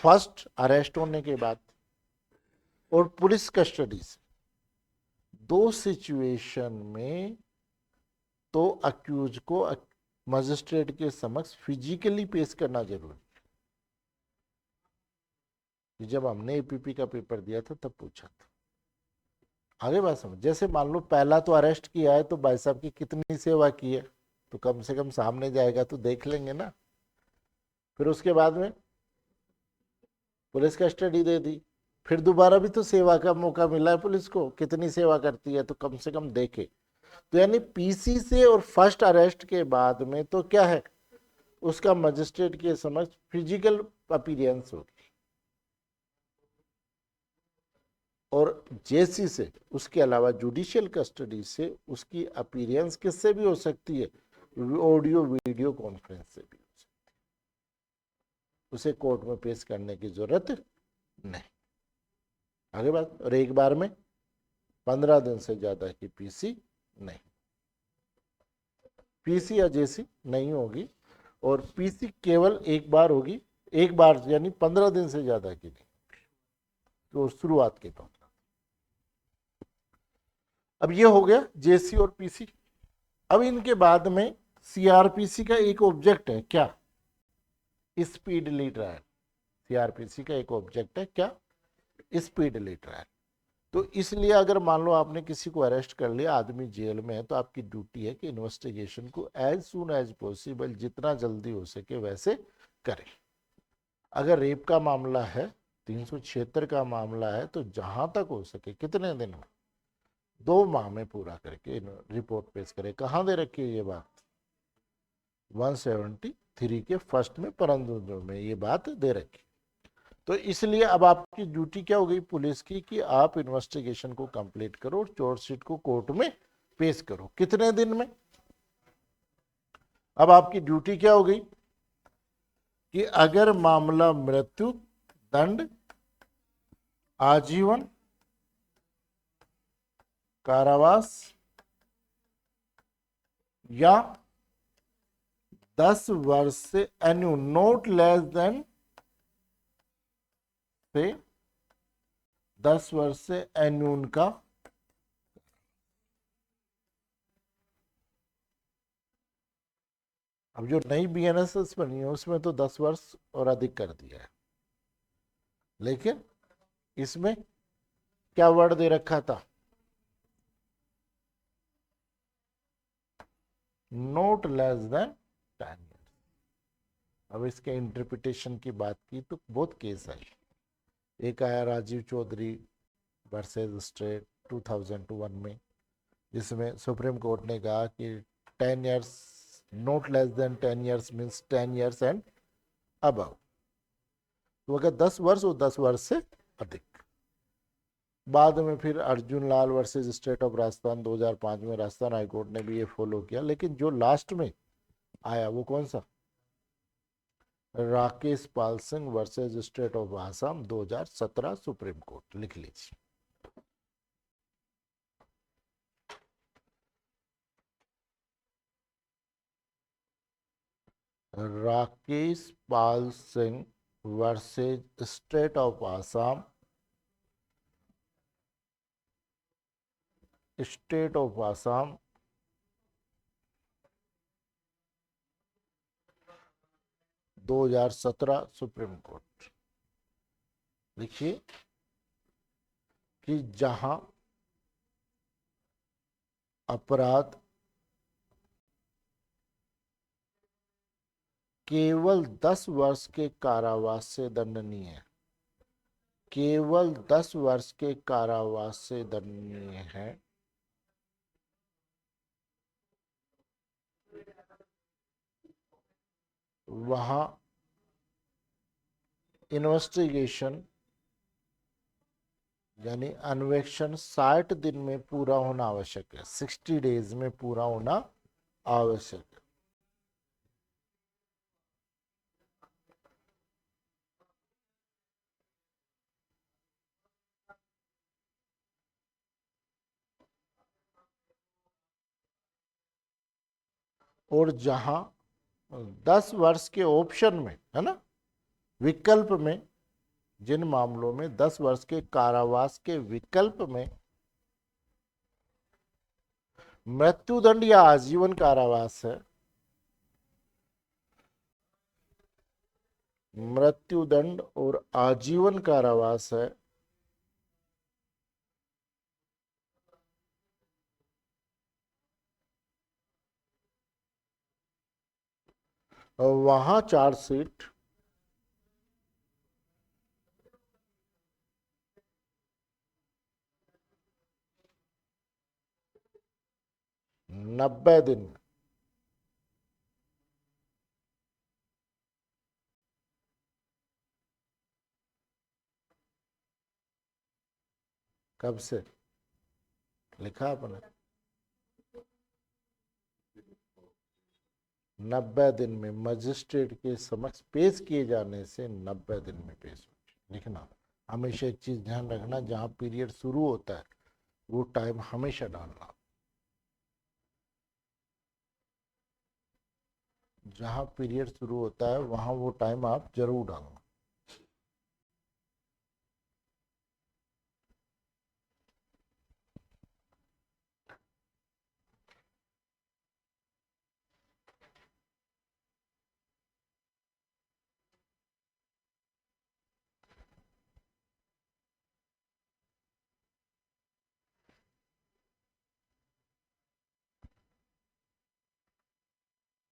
फर्स्ट अरेस्ट होने के बाद और पुलिस कस्टडी से, दो सिचुएशन में तो अक्यूज को मजिस्ट्रेट के समक्ष फिजिकली पेश करना जरूरी है। जब हमने एपीपी का पेपर दिया था तब पूछा था, आगे बात समझ। जैसे मान लो पहला तो अरेस्ट किया है, तो भाई साहब की कितनी सेवा की है, तो कम से कम सामने जाएगा तो देख लेंगे ना। फिर उसके बाद में पुलिस कस्टडी दे दी, फिर दोबारा भी तो सेवा का मौका मिला है पुलिस को, कितनी सेवा करती है तो कम से कम देखे। तो यानी पीसी से और फर्स्ट अरेस्ट के बाद में तो क्या है, उसका मजिस्ट्रेट के समक्ष फिजिकल अपीयरेंस होगी। और जेसी से, उसके अलावा जुडिशियल कस्टडी से उसकी अपीयरेंस किससे भी हो सकती है, ऑडियो वीडियो कॉन्फ्रेंस से भी हो सकती है। उसे कोर्ट में पेश करने की जरूरत नहीं। आगे बात, और एक बार में 15 दिन से ज्यादा की पीसी नहीं, पीसी या जेसी नहीं होगी, और पीसी केवल एक बार होगी, एक बार यानी 15 दिन से ज्यादा की नहीं, तो शुरुआत के तौर। अब ये हो गया जेसी और पीसी। अब इनके बाद में सीआरपीसी का एक ऑब्जेक्ट है, क्या, स्पीडली ट्रायल। सीआरपीसी का एक ऑब्जेक्ट है क्या, स्पीडली ट्रायल। तो इसलिए अगर मान लो आपने किसी को अरेस्ट कर लिया, आदमी जेल में है, तो आपकी ड्यूटी है कि इन्वेस्टिगेशन को एज सून एज पॉसिबल, जितना जल्दी हो सके वैसे करें। अगर रेप का मामला है, 376 का मामला है, तो जहां तक हो सके कितने दिन में, 2 माह में पूरा करके रिपोर्ट पेश करे। कहाँ दे रखी है ये बात, 173 के फर्स्ट में परंतु में ये बात दे रखी। तो इसलिए अब आपकी ड्यूटी क्या हो गई पुलिस की, कि आप इन्वेस्टिगेशन को कंप्लीट करो और चार्जशीट को कोर्ट में पेश करो। कितने दिन में, अब आपकी ड्यूटी क्या हो गई, कि अगर मामला मृत्यु दंड, आजीवन कारावास या 10 वर्ष से एन्यू, नॉट लेस देन से 10 वर्ष से एन्यून का, अब जो नई बीएनएसएस बनी है उसमें तो 10 वर्ष और अधिक कर दिया है, लेकिन इसमें क्या वर्ड दे रखा था, नॉट लेस देन 10 ईयर्स। अब इसके इंटरप्रिटेशन की बात की तो बहुत केस है। एक आया राजीव चौधरी वर्सेस स्टेट 2001 में, जिसमें सुप्रीम कोर्ट ने कहा कि 10 years not less than 10 years means 10 years and above, तो अगर 10 वर्ष और 10 वर्ष से अधिक। बाद में फिर Arjun Lal versus state of Rajasthan 2005 में राजस्थान हाईकोर्ट ने भी ये फॉलो किया। लेकिन जो लास्ट में आया वो कौन सा, Rakesh Pal Singh versus state of Assam 2017 supreme court, लिख लीजिए। Rakesh Pal Singh versus state of Assam, state of Assam 2017 supreme court. लिखिए कि जहां अपराध केवल 10 वर्ष के कारावास से दंडनीय है, केवल 10 वर्ष के कारावास से दंडनीय है, वहां इन्वेस्टिगेशन यानी अन्वेषण 60 दिन में पूरा होना आवश्यक है, 60 डेज में पूरा होना आवश्यक है। और जहां 10 वर्ष के ऑप्शन में है ना, विकल्प में, जिन मामलों में 10 वर्ष के कारावास के विकल्प में मृत्युदंड या आजीवन कारावास है, मृत्युदंड और आजीवन कारावास है, वहां चार्जशीट 90 दिन कब से, लिखा आपने 90 दिन में मजिस्ट्रेट के समक्ष पेश किए जाने से 90 दिन में पेश हो। लिखना हमेशा एक चीज ध्यान रखना, जहां पीरियड शुरू होता है वो टाइम हमेशा डालना, जहां पीरियड शुरू होता है वहां वो टाइम आप जरूर डालना।